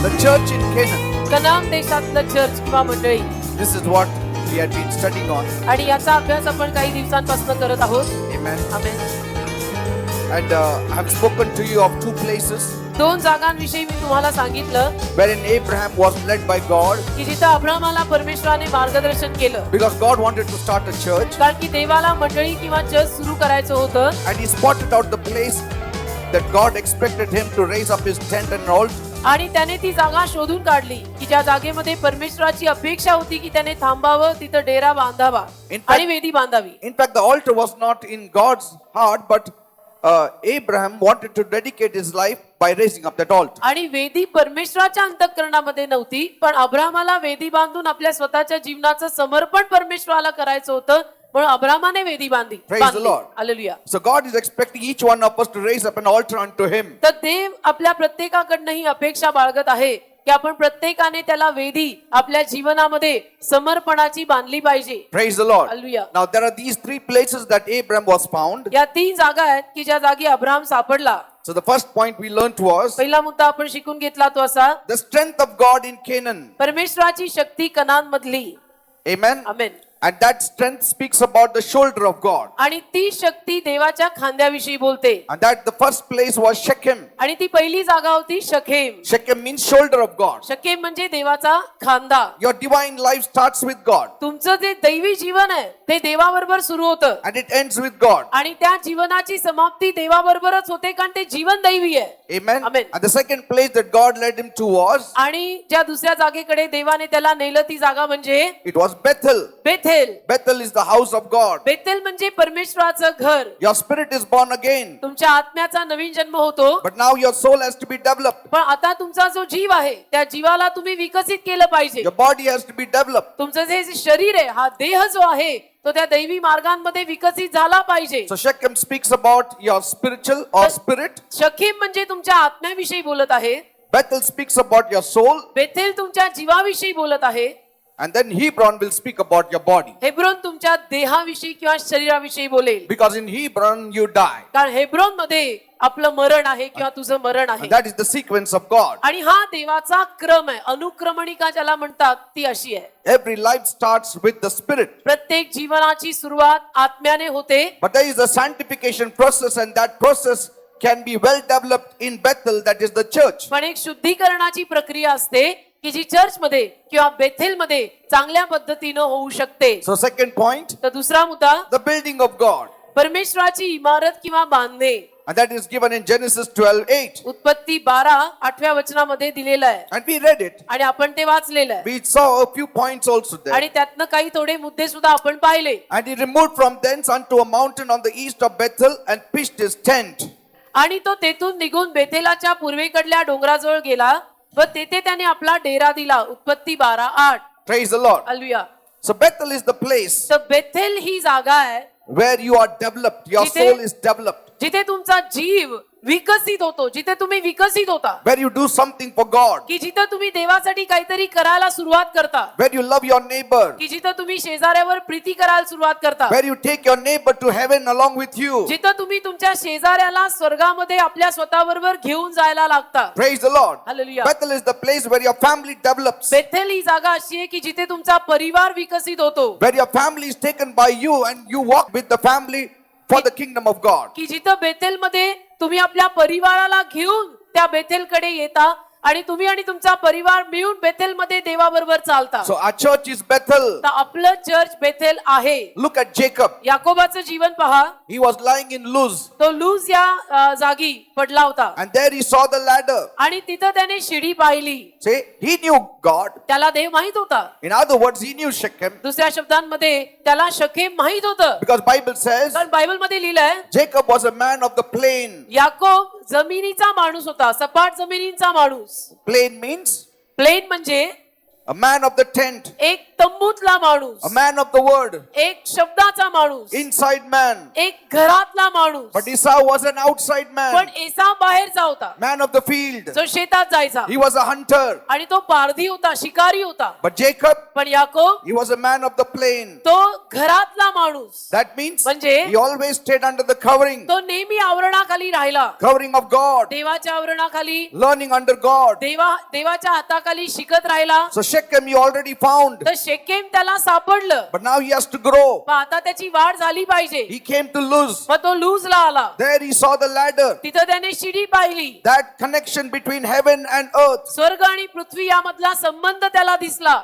The church in Canaan. Canaan देशातलं church किंवा मंडळी. This is what we had been studying on. आणि याचा अभ्यास आपण काही दिवसांपासून करत आहोत. Amen. Amen. And I have spoken to you of two places दोन जागांविषयी मी तुम्हाला सांगितलं wherein Abraham was led by God की जिथं अब्राहमाला परमेश्वराने मार्गदर्शन केलं. because God wanted to start a church, कारण की देवाला मंडळी किंवा चर्च सुरू करायचं होतं. and he spotted out the place that God expected him to raise up his tent and altar. आणि त्याने ती जागा शोधून काढली की ज्या जागेमध्ये परमेश्वराची अपेक्षा होती की त्याने थांबावं, तिथं डेरा बांधावा आणि वेदी बांधावी. In fact, the altar was not in God's heart, but Abraham wanted to dedicate his life by raising up that altar. आणि वेदी परमेश्वराच्या अंतःकरणामध्ये नव्हती, पण अब्राहमाला वेदी बांधून आपल्या स्वतःच्या जीवनाचं समर्पण परमेश्वराला करायचं होतं, म्हणून अब्राहमाने वेदी बांधली. Praise the Lord. Hallelujah. So God is expecting each one of us to raise up an altar unto him. तर देव आपल्या प्रत्येकाकडनं ही अपेक्षा बाळगत आहे की आपण प्रत्येकाने त्याला वेदी आपल्या जीवनामध्ये समर्पणाची बांधली पाहिजे. Praise the Lord. Hallelujah. Now there are these three places that Abraham was found. या तीन जागा आहेत की ज्या जागी अब्राहम सापडला. So the first point we learned was पहिला मुद्दा आपण शिकून घेतला तो असा, the strength of God in Canaan. परमेश्वराची शक्ती कनान मधली. Amen. Amen. And that strength speaks about the shoulder of God. आणि ती शक्ती देवाच्या खांद्याविषयी बोलते. And that the first place was Shechem. आणि ती पहिली जागा होती शखेम. Shechem means shoulder of God. शखेम म्हणजे देवाचा खांदा. Your divine life starts with God. तुमचं जे दैवी जीवन आहे ते देवाबरोबर सुरू होतं And it ends with God. आणि त्या जीवनाची समाप्ती देवाबरोबरच होते, कारण ते जीवन दैवी आहे. Amen. Amen. And the second place that God led him to was, आणि ज्या दुसऱ्या जागेकडे देवाने त्याला नेलं ती जागा म्हणजे it was Bethel. Bethel. Bethel is the house of God. Bethel म्हणजे परमेश्वराचं घर. Your spirit is born again. तुमच्या आत्म्याचा नवीन जन्म होतो. But now your soul has to be developed. पण आता तुमचा जो जीव आहे त्या जीवाला तुम्ही विकसित केलं पाहिजे. Your body has to be developed. तुमचं जे शरीर आहे, हा देह जो आहे तो त्या दैवी मार्गांमध्ये विकसित झाला पाहिजे. So Shechem speaks about your spiritual or spirit. शखेम म्हणजे तुमच्या आत्म्याविषयी बोलत आहे. Bethel speaks about your soul. Bethel तुमच्या जीवाविषयी बोलत आहे. And then Hebron will speak about your body. Hebron तुमच्या देहाविषयी किंवा शरीराविषयी बोलेल. Because in Hebron you die. कारण हेब्रोन मध्ये आपलं मरण आहे किंवा तुझं मरण आहे. And that is the sequence of God. आणि हा देवाचा क्रम आहे, अनुक्रमणिका ज्याला म्हणतात ती अशी आहे. Every life starts with the spirit. प्रत्येक जीवनाची सुरुवात आत्म्याने होते. But there is a sanctification process, and that process can be well developed in Bethel, that is the church. पण एक शुद्धीकरणाची प्रक्रिया असते की जी चर्च मध्ये किंवा बेथेल मध्ये चांगल्या पद्धतीनं होऊ शकते. So second point, तर दुसरा मुद्दा, the building of God. परमेश्वराची इमारत किंवा बांधणे. And that is given in Genesis 12:8. उत्पत्ती 12:8 वचनामध्ये दिलेलं आहे And we read it. आणि आपण ते वाचलेलं आहे. We saw a few points also there. आणि त्यातनं काही थोडे मुद्दे सुद्धा आपण पाहिले. And he removed from thence unto a mountain on the east of Bethel and pitched his tent. आणि तो तेथून निघून बेथेलाच्या पूर्वेकडल्या डोंगराजवळ गेला व तेथे त्याने आपला डेरा दिला. उत्पत्ती 12:8. Praise the Lord. Hallelujah. So Bethel is the place तर बेथेल ही जागा आहे where you are developed. Your जिथे- soul is developed. जिथे तुमचा जीव विकसित होतो, जिथे तुम्ही विकसित होता, Where you do something for God. की जिथं तुम्ही देवासाठी काहीतरी करायला सुरुवात करता, Where you love your neighbor. की जिथं तुम्ही शेजाऱ्यावर प्रीती करायला सुरुवात करता, Where you take your neighbor to heaven along with you. जिथं तुम्ही तुमच्या शेजाऱ्याला स्वर्गामध्ये आपल्या स्वतःबरोबर घेऊन जायला लागता. Praise the Lord. Hallelujah. Bethel is the place where your family develops. Bethel ही जागा अशी आहे की जिथे तुमचा परिवार विकसित होतो, Where your family is taken by you and you walk with the family for the kingdom of God. की जिथं बेथेल मध्ये तुम्ही आपल्या परिवाराला घेऊन त्या बेथेलकडे येता आणि तुम्ही आणि तुमचा परिवार मिळून बेथेल मध्ये देवाबरोबर चालता. So our church is Bethel. तर आपलं चर्च बेथेल आहे. Look at Jacob. याकोबाचं जीवन पहा. He was lying in Luz. तो लूज या जागी पडला होता And there he saw the ladder. आणि तिथं त्याने शिडी पाहिली. See, he knew God. त्याला देव माहित होता. In other words, he knew Shechem. दुसऱ्या शब्दांमध्ये त्याला शखेम माहित होतं. Because Bible says कारण बायबल मध्ये लिहिलंय Jacob was a man of the plain. Yakob जमिनीचा माणूस होता, सपाट जमिनीचा माणूस. Plain means प्लेन म्हणजे a man of the tent, एक तंबूतला माणूस, a man of the word, एक शब्दाचा माणूस, inside man. एक घरातला माणूस. But Esau was an outside पण man, एसाव बाहेरचा होता, man of the field. जो शेतात जायचा He was a hunter. आणि तो पारधी होता, शिकारी होता. But Jacob, पण Yakob he was a man of the plain. तो घरातला माणूस, That means म्हणजे he always stayed under the covering, तो नेहमी आवरणाखाली राहिला, covering of God, देवाच्या आवरणाखाली, learning under God. देवाच्या हाताखाली शिकत राहिला. So Shechem he already found, तर शेकेम त्याला सापडलं, but now he has to grow. पण आता त्याची वाढ झाली पाहिजे. He came to lose. मग तो लूजला आला. There he saw the ladder, तिथं त्याने शिडी पाहिली. that connection between heaven and earth. स्वर्ग आणि पृथ्वी यामधला संबंध त्याला दिसला,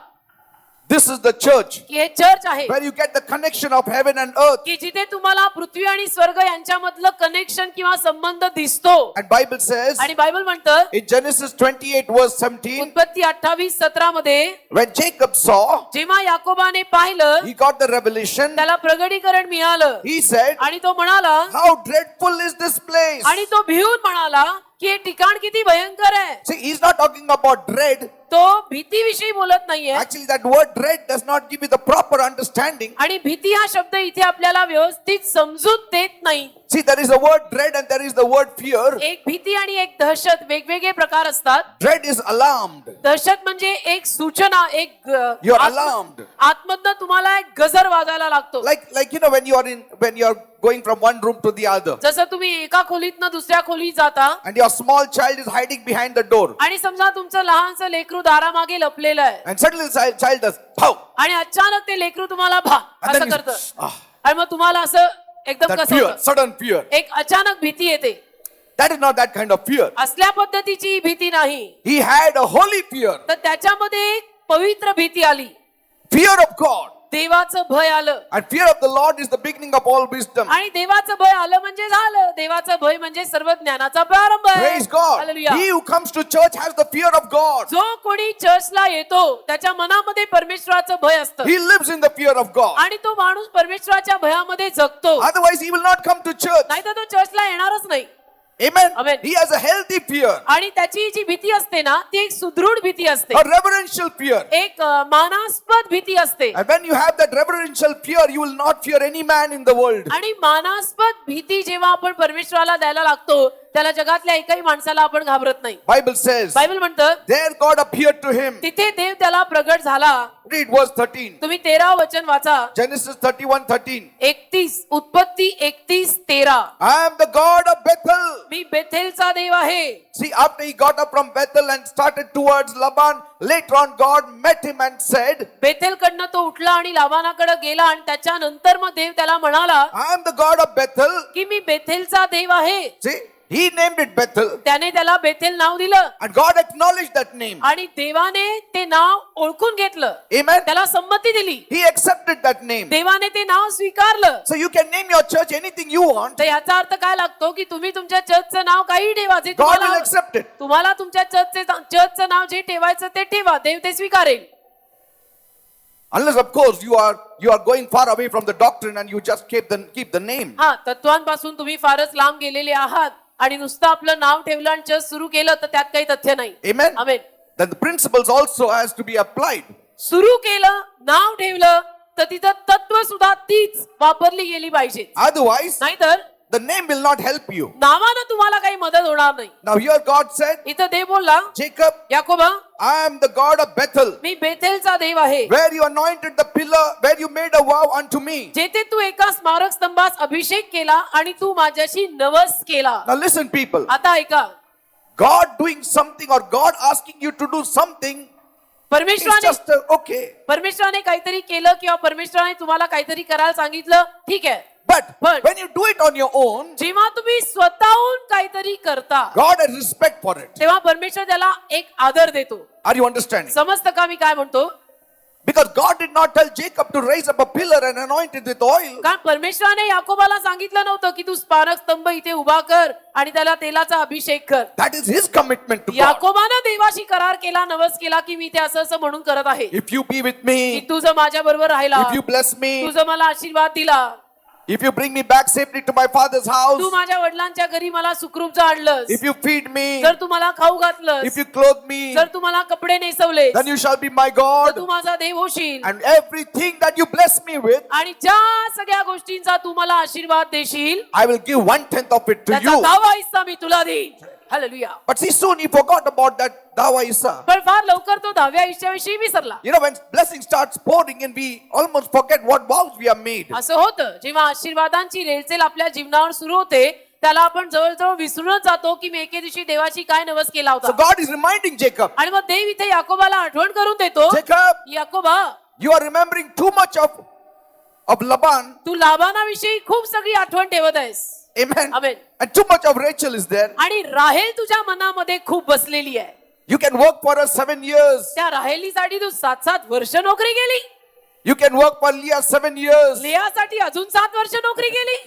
This is the church, की हे चर्च आहे, where you get the connection of heaven and earth. की जिथे तुम्हाला पृथ्वी आणि स्वर्ग यांच्यामधलं कनेक्शन किंवा संबंध दिसतो. And Bible says आणि बायबल म्हणतं in Genesis 28 verse 17, उत्पत्ती 28:17 मध्ये, when Jacob saw, जेव्हा याकोबाने पाहिलं, he got the revelation. त्याला प्रगटीकरण मिळालं He said, आणि तो म्हणाला, how dreadful is this place. आणि तो भिवून म्हणाला की हे ठिकाण किती भयंकर आहे. See, he's not talking about dread. तो भीतीविषयी बोलत नाहीये. Actually, that word dread does not give you the proper understanding. आणि भीती हा शब्द इथे आपल्याला व्यवस्थित समजूत देत नाही. See, there is a word dread and there is the word fear. एक भीती आणि एक दहशत वेगवेगळे प्रकार असतात. Dread is alarmed. दहशत म्हणजे एक सूचना, एक You are alarmed. आतमधनं तुम्हाला एक गजर वाजायला लागतो. Like you know, when you are going from one room to the other, जसं तुम्ही एका खोलीतनं दुसऱ्या खोलीत जाता and your small child is hiding behind the door, आणि समजा तुमचं लहानसं लेकरू दारामागे लपलेलं आहे and suddenly the child does pow, आणि अचानक ते लेकरू तुम्हाला भा and असं then करतं you, आणि मग तुम्हाला असं एकदम that कसं fear, होतं. sudden fear. एक अचानक भीती येते. That is not that kind of fear. असल्या पद्धतीची भीती नाही, He had a holy fear, तर त्याच्यामध्ये एक पवित्र भीती आली. fear of God. देवाचं भय आलं. And fear of the Lord is the beginning of all wisdom. आणि देवाचं भय आलं म्हणजे झालं. देवाचं भय म्हणजे सर्व ज्ञानाचा प्रारंभ आहे. Praise God. Hallelujah. He who comes to church has the fear of God. जो कोणी चर्चला येतो त्याच्या मनामध्ये परमेश्वराचं भय असतं He lives in the fear of God. आणि तो माणूस परमेश्वराच्या भयामध्ये जगतो. Otherwise, he will not come to church. नाहीतर तो चर्चला येणारच नाही. Amen. Amen. He has a healthy fear, आणि त्याची जी भीती असते ना, ती एक सुदृढ भीती असते, a reverential fear. एक मानास्पद भीती असते. And when you have that reverential fear, you will not fear any man in the world. आणि मानास्पद भीती जेव्हा आपण परमेश्वराला द्यायला लागतो, त्याला जगातल्या एकाही माणसाला आपण घाबरत नाही. Bible says, बायबल म्हणतं there God appeared to him. तिथे देव त्याला प्रगट झाला. Read verse 13. तुम्ही 13 वचन वाचा. Genesis 31:13. 31 उत्पत्ती 31:13. I am the God of Bethel. मी बेथेलचा देव आहे. See, after he got up from Bethel and started towards Laban, later on God met him and said, बेथेलकडनं तो उठला आणि लाबानाकडे गेला आणि त्याच्यानंतर मग देव त्याला म्हणाला I am the God of Bethel. की मी बेथेलचा देव आहे. See, he named it Bethel. त्याने त्याला बेथेल नाव दिलं And God acknowledged that name. आणि देवाने ते नाव ओळखून घेतलं. Amen. त्याला संमती दिली. He accepted that name. देवाने ते नाव स्वीकारलं. So you can name your church anything you want. तर याचा अर्थ काय लागतो की तुम्ही तुमच्या चर्चचं नाव काही ठेवा, जे God will तुम्हाला accept it. तुम्हाला तुमच्या चर्चचं नाव जे ठेवायचं ते ठेवा, देव ते स्वीकारेल. Unless of course you are going far away from the doctrine and you just keep the name. हा, तत्वांपासून तुम्ही फारच लांब गेलेले आहात आणि नुसतं आपलं नाव ठेवलं आणि चर्च सुरू केलं तर त्यात काही तथ्य नाही. Amen. Amen. Then the principles also has to be applied. सुरू केलं, नाव ठेवलं तर तिथं तत्व सुद्धा तीच वापरली गेली पाहिजे. Otherwise, नाहीतर the name will not help you. नावानं तुम्हाला काही मदत होणार नाही. Now here God said, इथं देव बोलला, Jacob, याकोबा, I am the God of Bethel, मी बेथेलचा देव आहे, where you anointed the pillar, where you made a vow unto me. जेथे तू एका स्मारक स्तंभास अभिषेक केला आणि तू माझ्याशी नवस केला. Now listen people, आता ऐका, God doing something or God asking you to do something is परमेश्वराने just okay. परमेश्वराने काहीतरी केलं किंवा परमेश्वराने तुम्हाला काहीतरी करायला सांगितलं, ठीक आहे. But But- when you do it on your own, जेव्हा तुम्ही स्वतःहून काहीतरी करता God has respect for it. तेव्हा परमेश्वर त्याला एक आदर देतो. Are you understanding? समजतं का मी काय म्हणतो? Because God did not tell Jacob to raise up a pillar and anoint it with oil. कारण परमेश्वराने याकोबाला सांगितलं नव्हतं की तू स्मारक स्तंभ इथे उभा कर आणि त्याला तेलाचा अभिषेक कर. That is his commitment to God. याकोबानं देवाशी करार केला, नवस केला की मी ते असं असं म्हणून करत आहे, If you be with की me, तू जर माझ्या बरोबर राहिला, if you bless me, तू जर मला आशीर्वाद दिला, If you bring me back safely to my father's house, तू माझ्या वडिलांच्या घरी मला सुखरूप आणलंस, if you feed me, जर तू मला खाऊ घातलंस, if you clothe me, जर तू मला कपडे नेसवलेस, then you shall be my तर God. तू माझा देव होशील. And everything that you bless me with, आणि ज्या सगळ्या गोष्टींचा तू मला आशीर्वाद देशील, I will give 1/10 of it to त्याचा you. 10वा हिस्सा मी तुला देईन. Hallelujah. But see, soon he forgot about that Dawa Isa. पण फार लवकर तो 10व्या हिस्साविषयी विसरला. You know, when blessing starts pouring in, we almost forget what vows we have made. असं होतं जेव्हा आशीर्वादांची रेलचेल आपल्या जीवनावर सुरू होते, त्याला आपण जवळजवळ विसरूनच जातो की मी एके दिवशी देवाची काय नवस केला So होता. God is reminding Jacob, आणि मग देव इथे याकोबाला आठवण करून देतो, Jacob, याकोबा, you are remembering too much of Laban. तू लाबानाविषयी खूप सगळी आठवण ठेवत आहेस. Amen. Amen. And too much of Rachel is there. आणि राहेल तुझ्या मनामध्ये खूप बसलेली आहे. You can work for us 7 years. त्या राहेलीसाठी तू 7 वर्ष नोकरी केली, You can work for Leah 7 years. लेयासाठी अजून 7 वर्ष नोकरी केली,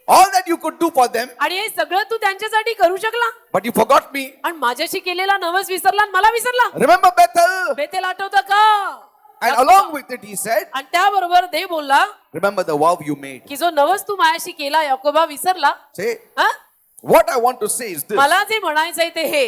All that you could do for them, आणि हे सगळं तू त्यांच्यासाठी करू शकला, but you forgot me. आणि माझ्याशी केलेला नवस विसरला आणि मला विसरला. Remember Bethel? बेतेल आठवतं का? And along with it, he said, आणि त्याबरोबर देव बोलला remember the vow you made. की जो नवस तू माझ्याशी केला याकोबा विसरला. Say, हा? what I want to say is this. मला जे म्हणायचंय ते हे,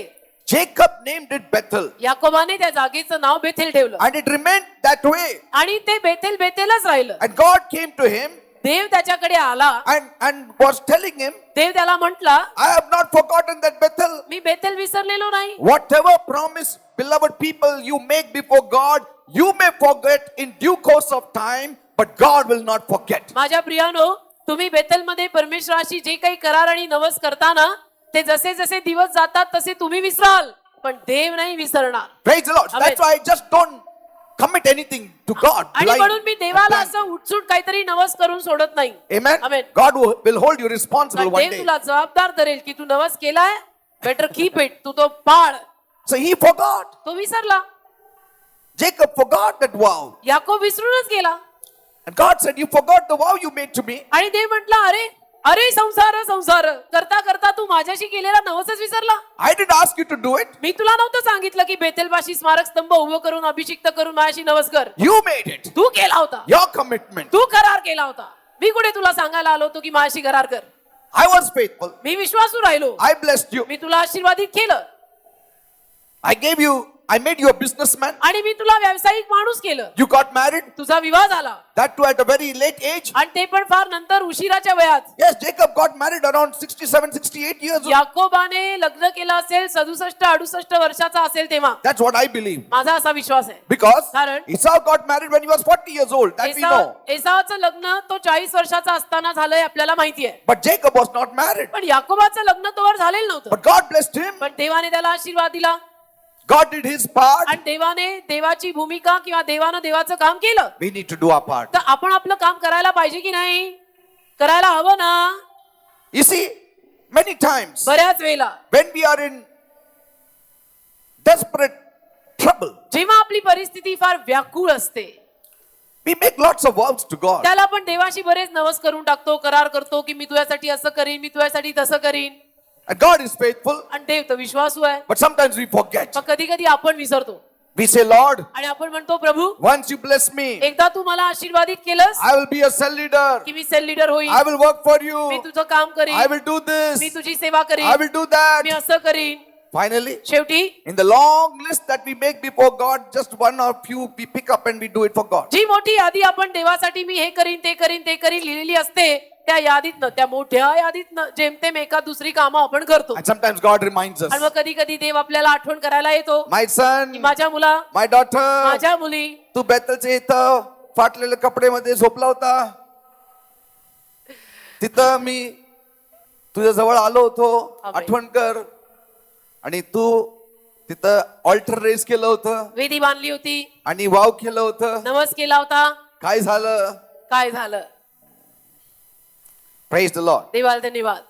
Jacob named it Bethel. याकोबाने त्या जागेचं नाव बेथेल ठेवलं, And it remained that way. आणि ते बेथेल बेथेलच राहिलं. And God came to him देव त्याच्याकडे आला, and was telling him, देव त्याला म्हटला, I have not forgotten that Bethel. मी बेथेल विसरलेलो नाही. Whatever promise, beloved people, you make before God, you may forget in due course of time, but God will not forget. माझ्या प्रियानो, तुम्ही बेथेलमध्ये परमेश्वराशी जे काही करार आणि नवस करताना, ते जसे जसे दिवस जातात तसे तुम्ही विसराल, पण देव नाही विसरणार. Praise the Lord. Amen. That's why I just don't commit anything to God. आणि blind. म्हणून मी देवाला असं उठसूट काहीतरी नवस करून सोडत नाही. Amen. Amen. God will hold you responsible कारण one देव day. तुला जबाबदार धरेल की तू नवस केलाय, बेटर कीप इट, तू तो पाळ. So he forgot. तो विसरला, Jacob forgot that vow. Yakob विसरूनच गेला. And God said, you forgot the vow you made to me. आणि देव म्हटला, अरे अरे संसार संसार करता करता तू माझ्याशी केलेला नवसच विसरला. I didn't ask you to do it. मी तुला नव्हतं सांगितलं की बेथेलपाशी स्मारक स्तंभ उभं करून अभिषिक्त करून माझ्याशी नवस कर. You made it. तू केला होता, Your commitment. तू करार केला होता. मी कुठे तुला सांगायला आलो होतो की माझ्याशी करार कर. I was faithful. मी विश्वासू राहिलो, I blessed you. मी तुला आशीर्वादित केलं, I made you a businessman. आणि मी तुला व्यावसायिक माणूस केलं. You got married. तुझा विवाह झाला, That too at a very late age. आणि ते पण फार नंतर उशिराच्या वयात. Yes, Jacob got married around 67, 68 years old. याकोबाने लग्न केलं असेल 67-68 वर्षाचा असेल तेव्हा. That's what I believe. माझा असा विश्वास आहे. Because कारण Esau got married when he was 40 years old. That we know. एसावचं लग्न तो 40 वर्षाचा असताना झालंय आपल्याला माहिती आहे. But Jacob was not married. पण याकोबाचं लग्न तोवर झालेलं नव्हतं. But God blessed him. पण देवाने त्याला आशीर्वाद दिला, God did his part. आणि देवाने देवाची भूमिका किंवा देवानं देवाचं काम केलं. We need to do our part. तर आपण आपलं काम करायला पाहिजे की नाही? करायला हवं ना? You see, many times बऱ्याच वेळेला when we are in desperate trouble, जेव्हा आपली परिस्थिती फार व्याकुळ असते, we make lots of vows to God. त्याला आपण देवाशी बरेच नवस करून टाकतो, करार करतो की मी तुझ्यासाठी असं करीन, मी तुझ्यासाठी तसं करीन. And God is faithful. आणि देव तर विश्वासू आहे. But sometimes we forget. मग कधी कधी आपण विसरतो, We say, Lord, आणि आपण म्हणतो, प्रभू once you bless me, एकदा तू मला आशीर्वादित केलंस I will be a cell leader. की मी सेल लीडर होईल, I will work for me you. तुझं काम I करीन, will do this. मी तुझी सेवा I करीन, will do that. मी असं करीन. Finally, शेवटी in the long list that we make before God, just one or few we pick up and we do it for God. जी मोठी यादी आपण देवासाठी मी हे करीन ते करीन ते करीन लिहिलेली असते, त्या यादीतनं, त्या मोठ्या यादीतनं जेमतेम एका दुसरी कामं आपण करतो. And sometimes God reminds us, आणि मग कधी कधी देव आपल्याला आठवण करायला येतो, my son, की माझ्या मुला, my daughter, माझ्या मुली, तू बेतलच्या इथं फाटलेल्या कपड्यामध्ये झोपला होता. तिथं मी तुझ्या जवळ आलो होतो, Amen. आठवण कर. आणि तू तिथं ऑल्टर रेस केलं होतं वेदी बांधली होती, आणि वाव केलं होतं. नवस केला होता, काय झालं? काय झालं? Praise the Lord. देवाला धन्यवाद.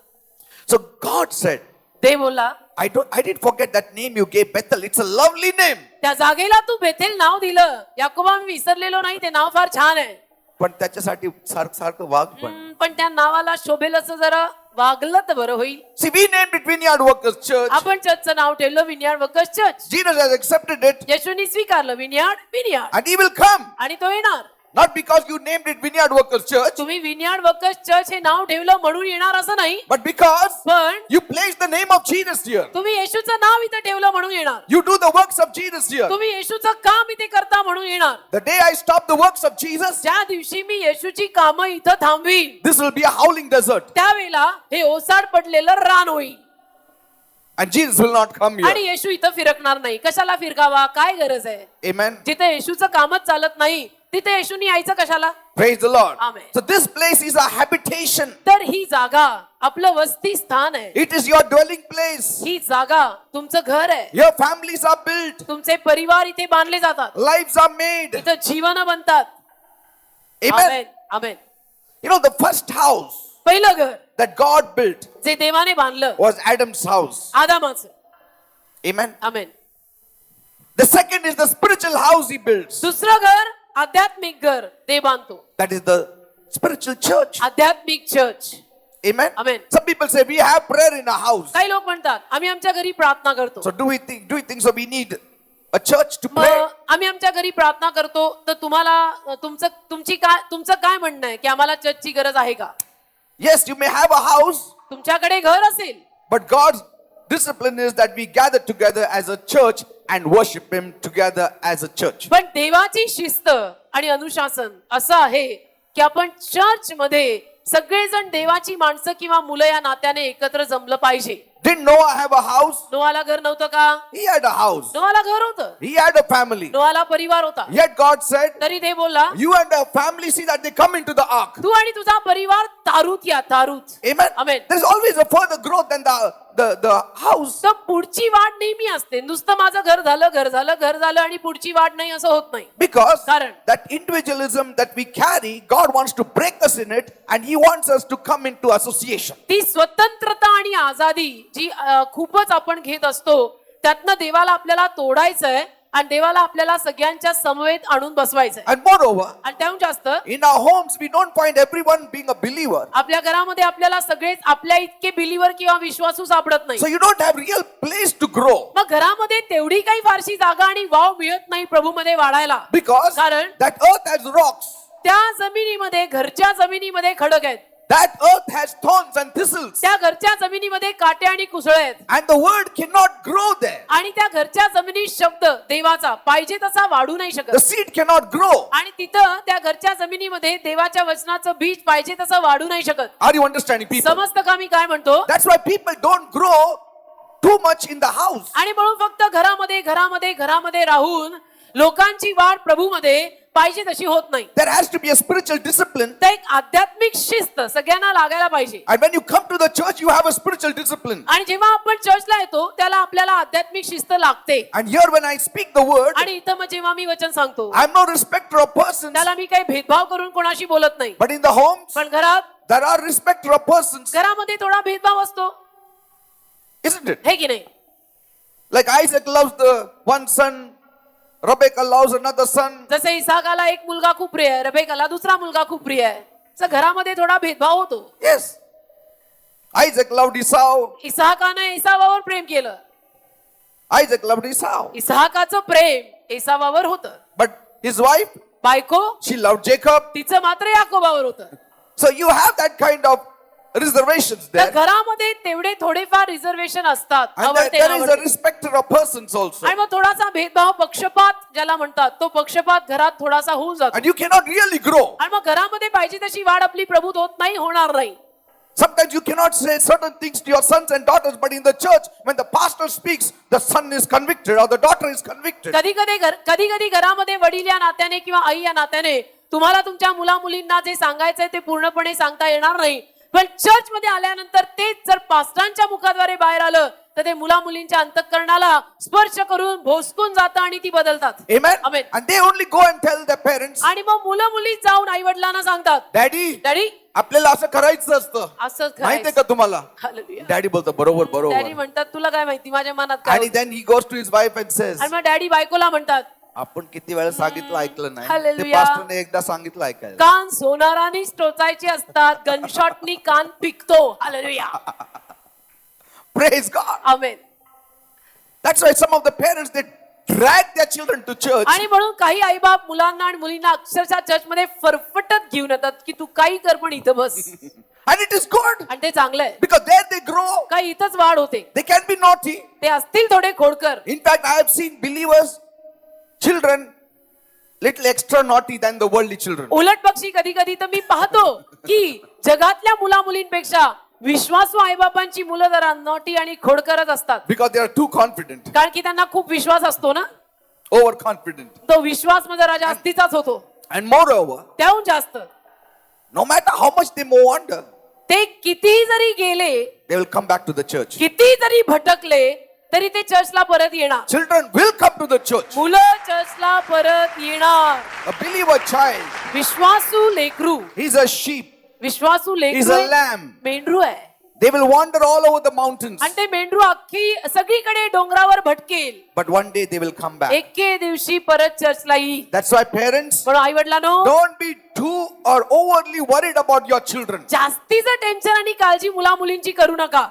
So God said, देव बोलला, I didn't forget that name you gave Bethel. It's a lovely name. त्या जागेला तू बेथेल नाव दिलं, याकोबा मी विसरलेलो नाही, ते नाव फार छान आहे. पण त्याच्यासाठी सारखं वाघ पण. पण त्या नावाला शोभेल असं जरा वागलं तर बरं होईल. See, we named it Vineyard Workers Church. आपण चर्चचं नाव ठेवलं Vineyard Workers church. Jesus has accepted it येशूनी स्वीकारलं Vineyard, विनियार्ड, and he will come. आणि तो येणार. Not because you named it Vineyard Workers Church, तुम्ही विनियार्ड वर्कर्स चर्च हे नाव ठेवलं म्हणून येणार असं नाही, but because पण you placed the name of Jesus here. तुम्ही येशूचं नाव इथं ठेवलं म्हणून येणार. You do the works of Jesus here. तुम्ही येशूचं काम इथे करता म्हणून येणार. The day I stop the works of Jesus, ज्या दिवशी मी येशूची कामं इथं थांबवीन, this will be a howling desert. त्यावेळेला हे ओसाड पडलेलं रान होईल And Jesus will not come आणि here. येशू इथं फिरकणार नाही. कशाला फिरकावा, काय गरज आहे? Amen. जिथे येशूचं कामच चालत नाही तिथे येशूनी यायचं कशाला? Praise the Lord. Amen. So this place is a habitation. तर ही जागा आपलं वस्ती स्थान आहे. It is your dwelling place. ही जागा तुमचं घर आहे. Your families are built. तुमचे परिवार इथे बांधले जातात. Lives are made. इथं जीवन बनतात. Amen. Amen, amen. You know, the first house पहिलं घर that God built जे देवाने बांधलं was Adam's house. आदामाचं. Amen. Amen. The second is the spiritual house he builds. दुसरं घर आध्यात्मिक घर ते बांधतो. That is the spiritual church. आध्यात्मिक church. Amen. Amen. Some people say we have prayer in our house. काही लोक म्हणतात आम्ही आमच्या घरी प्रार्थना करतो. So do we think so we need a church to pray? मग आम्ही आमच्या घरी प्रार्थना करतो तर तुम्हाला तुमचं काय म्हणणं आहे की आम्हाला चर्चची गरज आहे का? Yes, you may have a house, तुमच्याकडे घर असेल, but God's discipline is that we gather together as a church and worship him together as a church. पण देवाची शिस्त आणि अनुशासन असं आहे की आपण चर्च मध्ये सगळेजण देवाची माणसं किंवा मुलं या नात्याने एकत्र जमलं पाहिजे. Didn't Noah have a house? नोहाला घर नव्हतं का? He had a house. नोहाला घर होतं. He had a family. नोहाला परिवार होता. Yet God said, तरी ते बोलला you and your family see that they come into the ark. तू आणि तुझा परिवार तारूत या, तारूत. Amen. Amen. There is always a further growth than the house. तर पुढची वाढ नेहमी असते. नुसतं माझं घर झालं आणि पुढची वाढ नाही असं होत नाही. Because कारण that individualism that we carry, God wants to break us in it and he wants us to come into association. ती स्वतंत्रता आणि आझादी जी खूपच आपण घेत असतो त्यातनं देवाला आपल्याला तोडायचंय आणि देवाला आपल्याला सगळ्यांच्या समवेत आणून बसवायचंय. And moreover, आणि त्याहून जास्त in our homes, we don't find everyone being a believer. आपल्या घरामध्ये आपल्याला सगळेच आपल्या इतके बिलीवर किंवा विश्वासू सापडत नाही. So you don't have real place to grow. मग घरामध्ये तेवढी काही फारशी जागा आणि वाव मिळत नाही प्रभूमध्ये वाढायला. Because कारण that earth has rocks. त्या जमिनीमध्ये, घरच्या जमिनीमध्ये खडक आहेत. That earth has thorns and thistles. त्या घरच्या जमिनीमध्ये काटे आणि कुसळ आहेत. And the word cannot grow there. आणि त्या घरच्या जमिनीत शब्द देवाचा पाहिजे तसा वाढू नाही The शकत. seed cannot grow. आणि तिथं त्या घरच्या जमिनीमध्ये देवाच्या वचनाचं बीज पाहिजे तसं वाढू नाही शकत. Are you understanding, people? समजतं का मी काय म्हणतो? That's why people don't grow too much in the house. आणि म्हणून फक्त घरामध्ये राहून लोकांची वाढ प्रभूमध्ये पाहिजे तशी होत नाही. There has to be a spiritual discipline. तर एक आध्यात्मिक शिस्त सगळ्यांना लागायला पाहिजे. And when you come to the church, you have a spiritual discipline. आणि जेव्हा आपण चर्चला येतो त्याला आपल्याला आध्यात्मिक शिस्त लागते. And here when I speak the word, आणि इथं मग जेव्हा मी वचन सांगतो I'm no respecter of persons. त्याला मी काही भेदभाव करून कोणाशी बोलत नाही. But in the homes, पण घरात, there are respecter of persons. घरामध्ये थोडा भेदभाव असतो, Isn't it? हे की नाही? Like Isaac loves the one son, Rebecca loves another son. जसे इसाकाला एक मुलगा खूप प्रिय आहे, रेबेकाला दुसरा मुलगा खूप प्रिय आहे. तर घरामध्ये थोडा भेदभाव होतो. Yes. Isaac loved Esau. इसाकाने इसावावर प्रेम केलं. Isaac loved Esau. इसाकाचं प्रेम इसावावर होतं. But his wife, बायको she loved Jacob. तिचं मात्र याकोबावर होतं. So you have that kind of reservations तर there. घरामध्ये तेवढे थोडेफार रिझर्वेशन असतात. And आवडते there is a नावडते. respecter of persons also. आणि मग थोडासा भेदभाव, पक्षपात ज्याला म्हणतात, तो पक्षपात घरात थोडासा होऊन जातो. And you cannot really grow. आणि मग घरामध्ये पाहिजे तशी वाढ आपली प्रभूत होत नाही, होणार नाही. Sometimes you cannot say certain things to your sons and daughters, but in the church, when the pastor speaks, the son is convicted or the daughter is convicted. कधी कधी घरामध्ये वडील या नात्याने किंवा आई या नात्याने तुम्हाला तुमच्या मुला मुलींना जे सांगायचंय ते पूर्णपणे सांगता येणार नाही. पण चर्च मध्ये आल्यानंतर तेच जर पास्टरांच्या मुखाद्वारे बाहेर आलं तर ते मुला मुलींच्या अंतःकरणाला स्पर्श करून भोसकून जातं आणि ती बदलतात. Amen. Amen. And they only go and tell their parents, आणि मग मुलं मुली जाऊन आई वडिलांना सांगतात, Daddy, डॅडी आपल्याला असं करायचं असतं. असंच माहितीये का तुम्हाला? हालेलुया. Daddy बोलतो बरोबर डॅडी बरोबर. म्हणतात तुला काय माहिती माझ्या मनात काय And होतं?" then he goes to his wife and says, आणि मग डॅडी बायकोला म्हणतात, आपण किती वेळा सांगितलं ऐकलं नाही. ते Hallelujah. पास्टरने एकदा सांगितलं ऐकायला. कान सोनारानीच टोचायचे असतात, गनशॉटनी कान पिकतो. Hallelujah. Praise God. Amen. That's why some of the parents, they drag their children to church. आणि म्हणून काही आईबाप मुलांना आणि मुलींना अक्षरशः चर्चमध्ये फरफटत घेऊन येतात की तू काही कर पण इथं बस. And it is good आणि ते चांगलं आहे. because there they grow. काही इथंच वाढ होते. They can be naughty. ते असतील थोडे खोडकर. In fact, I have seen believers, children, little extra naughty than the worldly children. उलट पक्षी कधी कधी तर मी पाहतो की जगातल्या मुला मुलींपेक्षा विश्वासू आईबापांची मुलं जरा नॉटी आणि खोडकरच असतात. Because they are too confident, कारण की त्यांना खूप विश्वास असतो ना. overconfident. तो विश्वास मध्ये जरा जास्तीचाच होतो. And moreover, त्याहून जास्त no matter how much they wander, ते किती जरी गेले, they will come back to the church. किती जरी भटकले तरी ते चर्चला परत येणार. Children will come to the church. मुलं चर्चला परत येणार. A believer child, विश्वासू लेकरू, he's a sheep, विश्वासू he's लेकरू a एक lamb. मेंढरू आहे. They will wander all over the mountains, आणि ते मेंढरू अख्खी सगळीकडे डोंगरावर भटकेल. but one day they will come back. एके दिवशी परत चर्चला येईल. That's why parents, म्हणून आई वडिलांनो, don't be too or overly worried about your children. जास्तीचं टेन्शन आणि काळजी मुला मुलींची करू नका.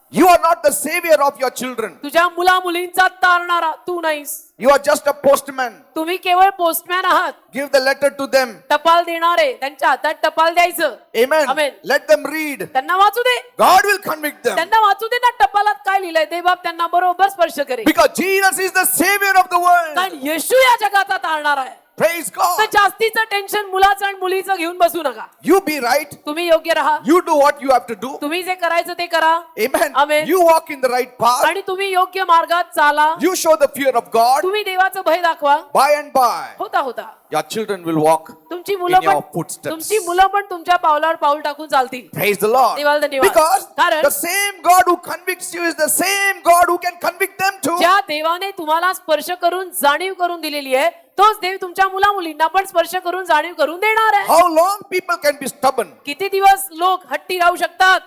You are not the savior of your children. तुझ्या मुला मुलींचा तारणारा तू नाहीस. You are just a postman. तुम्ही केवळ पोस्टमॅन आहात. Give the letter to them. टपाल देणारे, त्यांच्या हातात टपाल द्यायचं. Amen. Amen. Let them read. त्यांना वाचू दे. God will convict them. त्यांना वाचू दे ना टपालात काय लिहिलंय. देवबाप त्यांना बरोबर स्पर्श करेल. Because Jesus is the savior of the world. कारण येशू या जगाचा तारणार आहे. Praise God. तर जास्तीचं टेन्शन मुलाचं आणि मुलीचं घेऊन बसू नका. You be right. तुम्ही योग्य राहा. You do what you have to do. तुम्ही जे करायचं ते करा. Amen. Amen. You walk in the right path. आणि तुम्ही योग्य मार्गात चाला. You show the fear of God. तुम्ही देवाचं भय दाखवा. By and by, होता होता your children will walk तुमची मुलं in your पण footsteps. तुमची मुलं पण तुमच्या पावलावर पाऊल टाकून चालतील. Praise the Lord. देवाला धन्यवाद. Because कारण the same God who convicts you is the same God who can convict them too. ज्या देवाने तुम्हाला स्पर्श करून जाणीव करून दिलेली आहे, तोच देव तुमच्या मुला मुलींना पण स्पर्श करून जाणीव करून देणार आहे. How long people can be stubborn? किती दिवस लोक हट्टी राहू शकतात?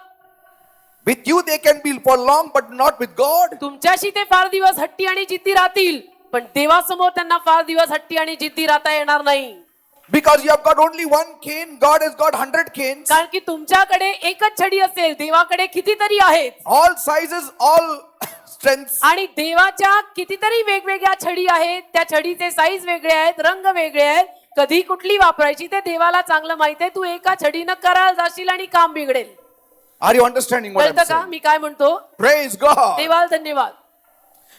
With you they can be for long, but not with God. तुमच्याशी ते फार दिवस हट्टी आणि जिद्दी राहतील, पण देवासमोर त्यांना फार दिवस हट्टी आणि जिद्दी राहता येणार नाही. Because you have got only one cane, God has got 100 canes. कारण की तुमच्याकडे एकच छडी असेल, देवाकडे कितीतरी आहेत. All sizes, all strengths. आणि देवाच्या कितीतरी वेगवेगळ्या छडी आहेत. त्या छडीचे साईज वेगळे आहेत, रंग वेगळे आहेत. कधी कुठली वापरायची ते देवाला चांगलं माहिती आहे. तू एका छडीनं करायला जाशील आणि काम बिघडेल. Are you understanding what I'm कळतं का saying? मी काय म्हणतो? Praise God. देवाला धन्यवाद.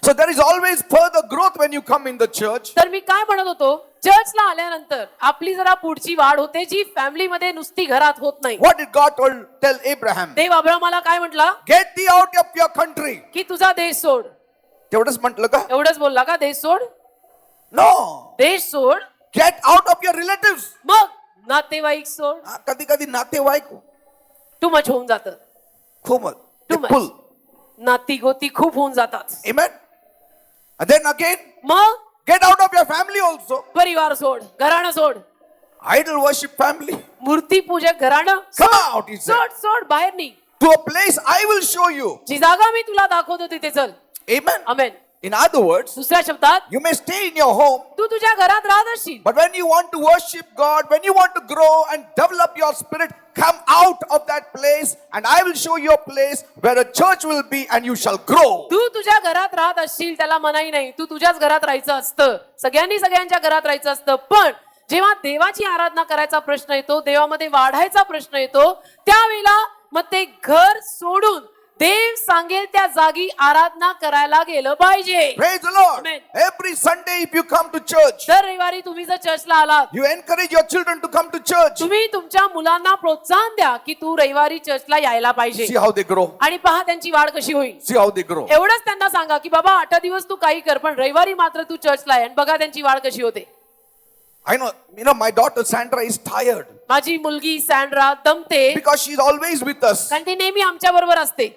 So there is always further growth when you come in the church. तर मी काय म्हणत होतो, चर्चला आल्यानंतर आपली जरा पुढची वाढ होते, जी फॅमिलीमध्ये नुसती घरात होत नाही. What did God tell Abraham? देव अब्रामाला काय म्हटला? Get thee out of your country. की तुझा देश सोड. तेवढंच म्हटलं का? एवढंच बोलला का? देश सोड? No. देश सोड. Get out of your relatives. मग नातेवाईक सोड. कधी कधी नातेवाईक टू मच होऊन जातं. खूप टू they pull. मच नाती गोती खूप होऊन जातात. Amen. And then again, मग get out of your family also. परिवार सोड, घराणं सोड. Idol worship family. मूर्ती पूजक घराणं Come out, he said. सोड सोड, बाहेर निघ. To a place I will show you. जी जागा मी तुला दाखवतो तिथे चल. Amen. Amen. In other words, दुसऱ्या शब्दात, you may stay in your home, तू तुझ्या घरात राहत असशील, but when you want to worship God, when you want to grow and develop your spirit, come out of that place and I will show you a place where a church will be and you shall grow. तू तुझ्या घरात राहत असशील त्याला मनाई नाही. तू तुझ्याच घरात राहायचं असतं. सगळ्यांनी सगळ्यांच्या घरात राहायचं असतं. पण जेव्हा देवाची आराधना करायचा प्रश्न येतो, देवामध्ये वाढायचा प्रश्न येतो, त्यावेळेला मग ते घर सोडून देव सांगेल त्या जागी आराधना करायला गेलं पाहिजे. Praise the Lord. Amen. Every Sunday if you come to church, दर रविवारी तुम्ही जर चर्चला आलात, you encourage your children to come to church. तुम्ही तुमच्या मुलांना प्रोत्साहन द्या की तू रविवारी चर्चला यायला पाहिजे. See how they grow. आणि पहा त्यांची वाढ कशी होईल. See how they grow. एवढंच त्यांना सांगा की बाबा 8 दिवस तू काही कर, पण रविवारी मात्र तू चर्चला आहे. आणि बघा त्यांची वाढ कशी होते. I know, my daughter Sandra is tired माझी मुलगी Sandra दमते, because she's always with us. कारण ती नेहमी आमच्या बरोबर असते.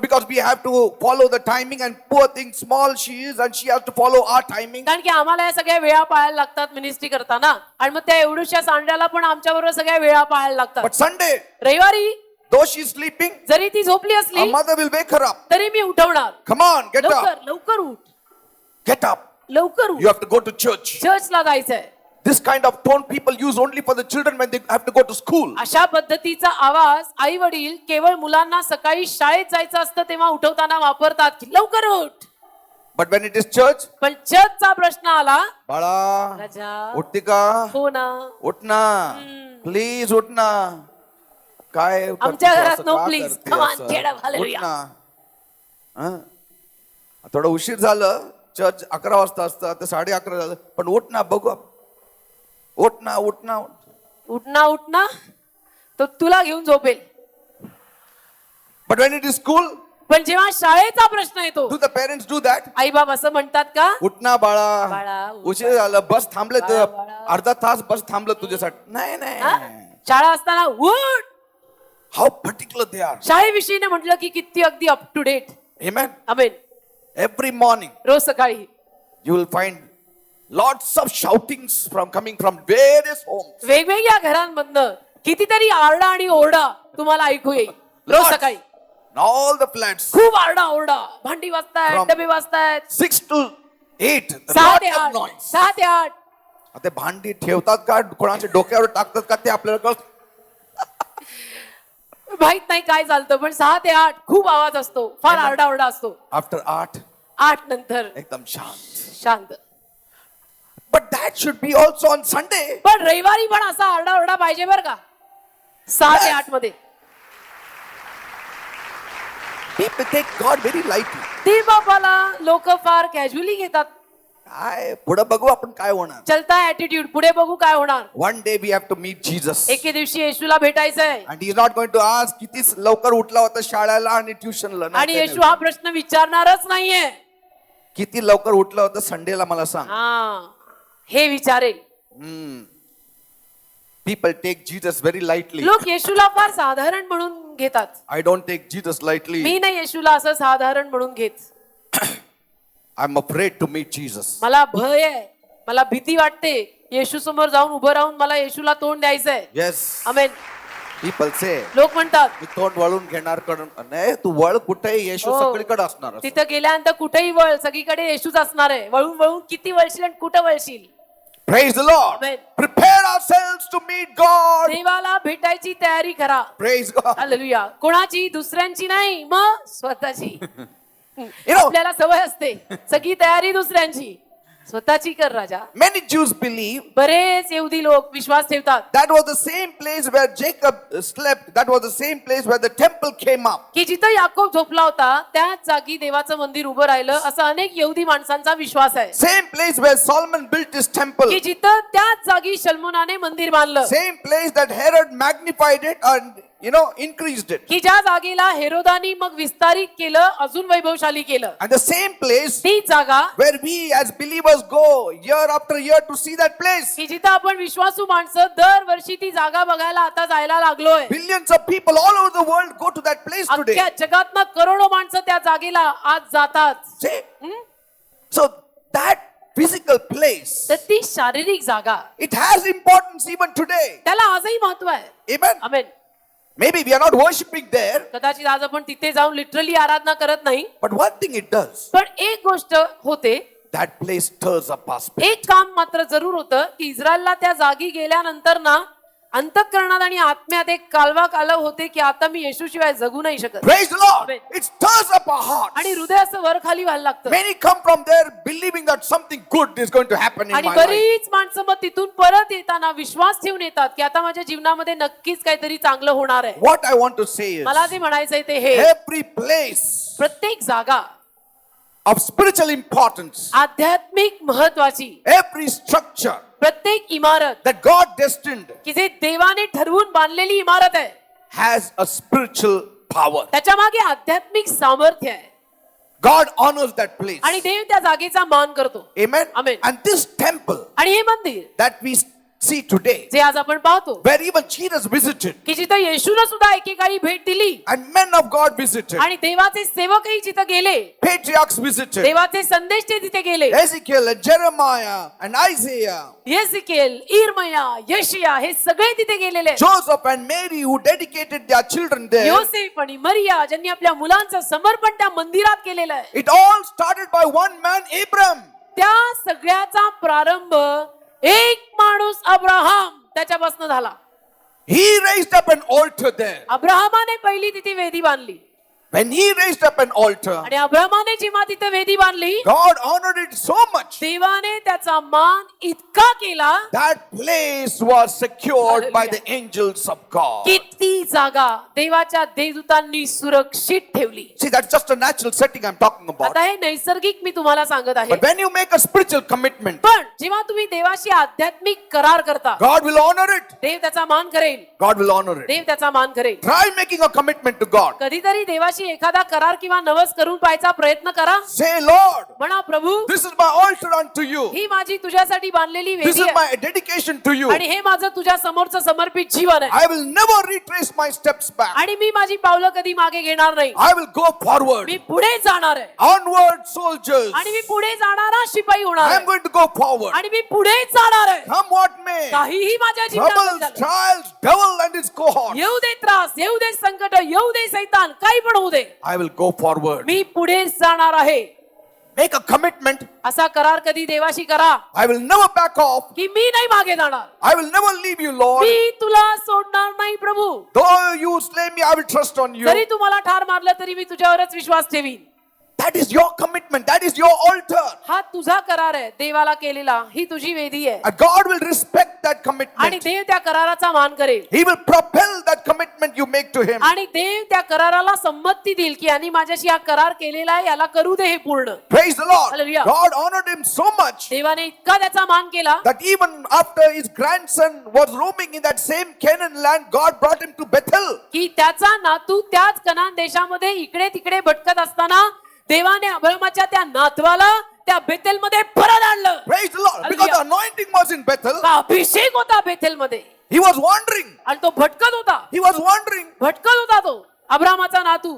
Because we have to follow the timing and poor thing, small she is and she has to follow our timing. कारण की आम्हाला या सगळ्या वेळा पाळायला लागतात मिनिस्ट्री करताना. आणि मग त्या एवढ्याशा सांड्याला पण आमच्या बरोबर सगळ्या वेळा पाळायला लागतात. But Sunday, रविवारी though she's sleeping, जरी ती झोपली her असली mother will wake her up. तरी मी उठवणार. Come on, get up. लवकर लवकर उठ, Get up. लवकर You उठ, have to go to church. चर्चला जायचंय. This kind of tone people use only for the children when they have to go to school. अशा पद्धतीचा आवाज आई वडील केवळ मुलांना सकाळी शाळेत जायचं असतं तेव्हा उठवताना वापरतात की लवकर उठ. But when it is church, पण चर्चचा प्रश्न आला, बाळा राजा उठते का? हो ना, उठ ना, प्लीज उठ ना. काय करते आमच्या तू घरात असं? no का please. करते Come on, असं? get up, उठ hallelujah. ना. हं? थोडं उशीर झालं, चर्च 11 वाजता असतं, तर 11:30 झालं, पण उठ ना बघू. उठ ना, उठ ना. उठना तो तुला घेऊन झोपेल. But when it is school, पण जेव्हा शाळेचा प्रश्न येतो, do the parents do that? आई बाप असं म्हणतात का? उठ ना बाळा, बाळा, उठ उशीर झालं, बस थांबले तर बाळा. अर्धा तास बस थांबलं तुझ्यासाठी. नाही हा? नाही. शाळा असताना उठ. How particular they are. शाळेविषयीने म्हटलं की किती अगदी up to date. Amen. Amen. Every morning रोज सकाळी you will find lots of shoutings coming from various homes. वेगवेगळ्या घरांमधनं कितीतरी आरडा आणि ओरडा तुम्हाला ऐकू येईल रोज Lots. सकाळी. In all the flats, खूप आरडा ओरडा, भांडी वाजतायत, From- डबे वाजतायत. 6 to 8, 6 ते lots of 8, noise. 6 ते 8. ते भांडी ठेवतात का कोणाच्या डोक्यावर टाकतात का ते आपल्याला कळत. माहित नाही काय चालतं, पण 6 ते 8 खूप आवाज असतो, फार Amen. आरडा ओरडा असतो. आफ्टर 8 8 नंतर एकदम शांत. शांत. But that should be also on Sunday. पण रविवारी पण असा आरडा ओरडा पाहिजे बरं का. 6 ते 8 मध्ये. People take God very lightly. देव बापाला लोक फार कॅज्युअली घेतात. काय पुढे बघू आपण काय होणार. चलता ऍटिट्यूड, पुढे बघू काय होणार. One day we have to meet Jesus. एके दिवशी येशूला भेटायचंय And he is not going to ask किती लवकर उठला होता शाळेला आणि ट्युशनला. आणि येशू हा प्रश्न विचारणारच नाहीये. किती लवकर उठला होता संडेला मला सांग. हा, हे विचारेल. People take Jesus very lightly. लोक येशूला फार साधारण म्हणून घेतात. I don't take Jesus lightly. मी नाही येशूला असं साधारण म्हणून घेत. I'm afraid to meet Jesus. मला भय आहे, मला भीती वाटते. येशू समोर जाऊन उभं राहून मला येशूला तोंड द्यायचंय. Yes. आमेन. People say, लोक म्हणतात मी तोंड वळून घेणार कडून. नाही, तू वळ कुठे, येशू हो. सगळीकडे असणार. तिथं गेल्यानंतर कुठेही वळ, सगळीकडे येशूच असणार आहे. वळून वळून किती वळशील आणि कुठं वळशील. Praise the Lord. Amen. Prepare ourselves to meet God. देवाला भेटायची तयारी करा. Praise God. हालेलुया. कोणाची, दुसऱ्यांची नाही, मग स्वतःची. You know, आपल्याला सवय असते, सगळी तयारी दुसऱ्यांची, स्वतःची कर राजा. many Jews believe बरेच यहुदी लोक विश्वास ठेवतात that was the same place where Jacob slept. That was the same place where the temple came up. की जिथं याकोब झोपला होता त्याच जागी देवाचं मंदिर उभं राहिलं, असा अनेक यहुदी माणसांचा विश्वास आहे. Same place where Solomon built his temple. की जिथं त्याच जागी शल्मोनाने मंदिर बांधलं. Same place that Herod magnified it and increased it. की ज्या जागेला हेरोदानी मग विस्तारित केलं, अजून वैभवशाली केलं. And the same place ती जागा where we as believers go year after year to see that place. की जिथं आपण विश्वासू माणसं दरवर्षी ती जागा बघायला आता जायला लागलोय. Billions of people all over the world go to that place today. अख्ख्या जगातनं करोडो माणसं त्या जागेला आज जातात. See? So that physical place, तर ती शारीरिक जागा, it has importance even today. त्याला आजही महत्व आहे. Amen. Amen. Maybe we are not worshipping there, कदाचित आज आपण तिथे जाऊन लिटरली आराधना करत नाही, but one thing it does, पण एक गोष्ट होते, that place stirs up our spirit. एक काम मात्र जरूर होतं की इस्रायलला त्या जागी गेल्यानंतर ना अंतःकरणात आणि आत्म्यात एक कालवा कालव होते की आता मी येशूशिवाय जगू नाही शकत. Praise the Lord. Amen. It stirs up our hearts. आणि हृदय असं वर खाली व्हायला लागतं. Many come from there believing that something good is going to happen in आणि my life. बरीच माणसं मग तिथून परत येताना विश्वास ठेवून येतात की आता माझ्या जीवनामध्ये नक्कीच काहीतरी चांगलं होणार आहे. What I want to say is, मला जे म्हणायचंय ते हे, every place प्रत्येक जागा of spiritual importance, आध्यात्मिक महत्वाची, every structure प्रत्येक इमारत that God destined की जे देवाने ठरवून बांधलेली इमारत आहे, has a spiritual power. त्याच्या मागे आध्यात्मिक सामर्थ्य आहे. God honors that place. आणि देव त्या जागेचा मान करतो. Amen. Amen. And this temple आणि हे मंदिर that we see today, जे आज आपण पाहतो, where even Jesus visited की जिथं येशूनं सुद्धा एकेकाळी भेट दिली and men of God visited, आणि देवाचे सेवकही जिथं गेले, patriarchs visited, देवाचे संदेश ते तिथे गेले, Ezekiel and Jeremiah and Isaiah, येसिकेल, इर्मया, यशिया हे सगळे तिथे गेलेले आहेत. Joseph and Mary who dedicated their children there. योसेफ आणि मरिया ज्यांनी आपल्या मुलांचं समर्पण त्या मंदिरात केलेलं आहे. It all started by one man, Abram. त्या सगळ्याचा प्रारंभ एक माणूस अब्राहम त्याच्यापासून झाला. He raised up an altar there. अब्राहमाने पहिली तिथे वेदी बांधली. When he raised up an altar, आणि अब्रामाने जेव्हा तिथे वेदी बांधली, God honored it so much देवाने त्याचा मान इतका केला that place was secured by Hallelujah. the angels of God. की ती जागा देवाच्या देवदूतांनी सुरक्षित ठेवली. See, that's just a natural setting I'm talking about. आता हे नैसर्गिक मी तुम्हाला सांगत आहे. But when you make a spiritual commitment, पण जेव्हा तुम्ही देवाशी आध्यात्मिक करार करता, God will honor it. देव त्याचा मान करेल. God will honor it. देव त्याचा मान करेल. Try making a commitment to God. कधीतरी देवाशी एखादा करार किंवा नवस करून पाहायचा प्रयत्न करा. Say, Lord, म्हणा, प्रभू, this is my altar unto you. ही माझी तुझ्यासाठी बांधलेली This वेदी is आहे my dedication to you. आणि हे माझं तुझ्या समोरचं समर्पित जीवन आहे. I will never retrace my steps back. आणि मी माझी पावलं कधी मागे घेणार नाही. I will go forward. मी पुढे जाणार आहे Onward, soldiers. आणि मी पुढे जाणारा शिपाई होणार I am आहे going to go forward. आणि मी पुढे जाणार आहे. Come what may. काहीही माझ्या जीवनात Troubles, झालं. trials, devil and his cohorts. येऊ दे त्रास, येऊ दे संकट, येऊ दे सैतान, काही पण होऊ दे, I will go forward. मी पुढे जाणार आहे. Make a commitment. असा करार कधी देवाशी करा I will never back off. की मी नाही मागे जाणार, I will never leave you, Lord. मी तुला सोडणार नाही प्रभू. Though you slay me, I will trust on you. जरी तुम्हाला ठार मारलं तरी मी तुझ्यावरच विश्वास ठेवीन. That is your commitment. That is your altar. हा तुझा करार आहे, देवाला केलेला. ही तुझी वेदी आहे And God will respect that आणि commitment. देव त्या कराराचा मान करेल He will propel that commitment you make to Him. आणि देव त्या कराराला संमती देईल की यांनी माझ्याशी हा करार केलेला आहे, याला करू दे हे पूर्ण. Praise the Lord. Hallelujah. God honored him so much देवाने इतका त्याचा मान केला that even after his grandson was roaming in that same Canaan land, God brought him to Bethel. की त्याचा नातू त्याच कनान देशामध्ये इकडे तिकडे भटकत असताना देवाने अब्रामाच्या त्या नातवाला त्या बेतेलमध्ये परत आणलं. Praise the Lord. Because the anointing was in Bethel. का अभिषेक होता बेतेलमध्ये He was wandering. आणि तो भटकत होता. He was wandering. भटकत होता तो अब्रामाचा नातू.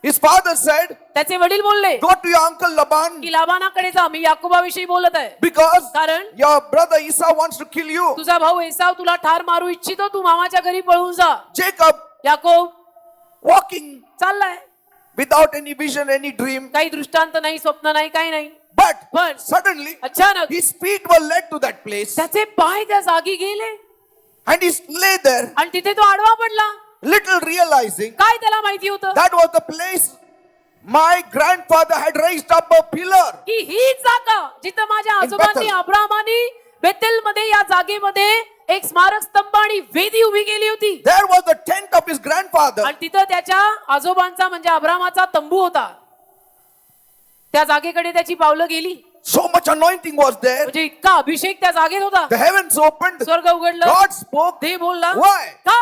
His father said, त्याचे वडील बोलले go to your uncle Laban की लाबानाकडे जा. मी याकोबाविषयी बोलत आहे because कारण your brother Esau wants to kill you. तुझा भाऊ एसाव तुला ठार मारू इच्छितो. तू मामाच्या घरी पळून जा. Jacob याकोब walking चाललाय, without any vision, any dream. काही दृष्टांत नाही, स्वप्न नाही, काही नाही. But suddenly अचानक his feet were led to that place त्याचे पाय त्या जागी गेले and he lay there, आणि तिथे तो आडवा पडला. little realizing काय त्याला माहिती होतं that was the place my grandfather had raised up a pillar. की ही जागा जिथं माझ्या आजोबांनी Bethel. अब्रामानी बेतेल मध्ये या जागेमध्ये एक स्मारक स्तंभ आणि वेदी उभी केली होती There was the tent of his grandfather. आणि तिथं त्याच्या आजोबांचा म्हणजे अब्रामाचा तंबू होता. त्या जागेकडे त्याची पावलं गेली. So much anointing was there. म्हणजे इतका अभिषेक त्या जागेत होता. The heavens opened. स्वर्ग उघडलं, God spoke. देव बोलला. Why? का?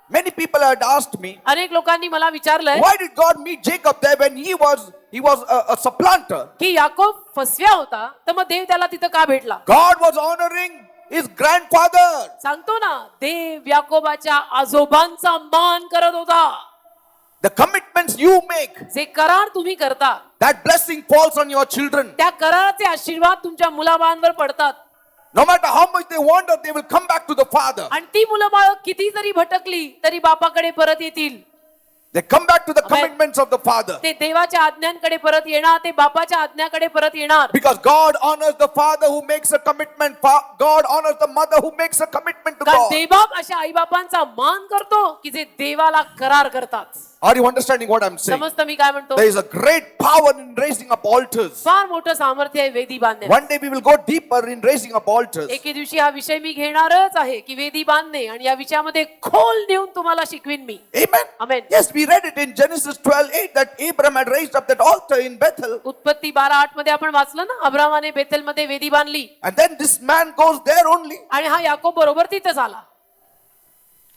Many people had asked me, अनेक लोकांनी मला विचारलंय why did God meet Jacob there when he was a supplanter? की याकोब फसव्या होता, तर मग देव त्याला तिथं का भेटला? God was honoring his grandfather. सांगतो ना, देव याकोबाच्या आजोबांचा मान करत होता. The commitments you make, जे करार तुम्ही करता that blessing falls on your children. त्या कराराचे आशीर्वाद तुमच्या मुलाबाळांवर पडतात. No matter how much they wander, they will come back to the father. आणि ती मुलं बाळ किती जरी भटकली तरी बापाकडे परत येतील. They come back to the Amen. commitments of the father. ते देवाच्या आज्ञांकडे परत येणार, ते बापाच्या आज्ञाकडे परत येणार. Because God honors the father who makes a commitment. God honors the mother who makes a commitment to कारण God. देवबाप अशा आईबापांचा मान करतो की जे देवाला करार करतात. Are you understanding what I'm saying? समजतं मी काय म्हणतो? There is a great power in raising up altars. फार मोठं सामर्थ्य आहे वेदी बांधण्यात. One day we will go deeper in raising up altars. एके दिवशी हा विषय मी घेणारच आहे की वेदी बांधणे, आणि या विषयामध्ये खोल नेऊन तुम्हाला शिकवीन मी. Amen. Amen. Yes, we read it in Genesis 12:8 that Abraham had raised up that altar in Bethel. उत्पत्ती 12:8 मध्ये आपण वाचलं ना, अब्रामाने बेतेल मध्ये वेदी बांधली And then this man goes there only. आणि हा याकोब बरोबर तिथं झाला.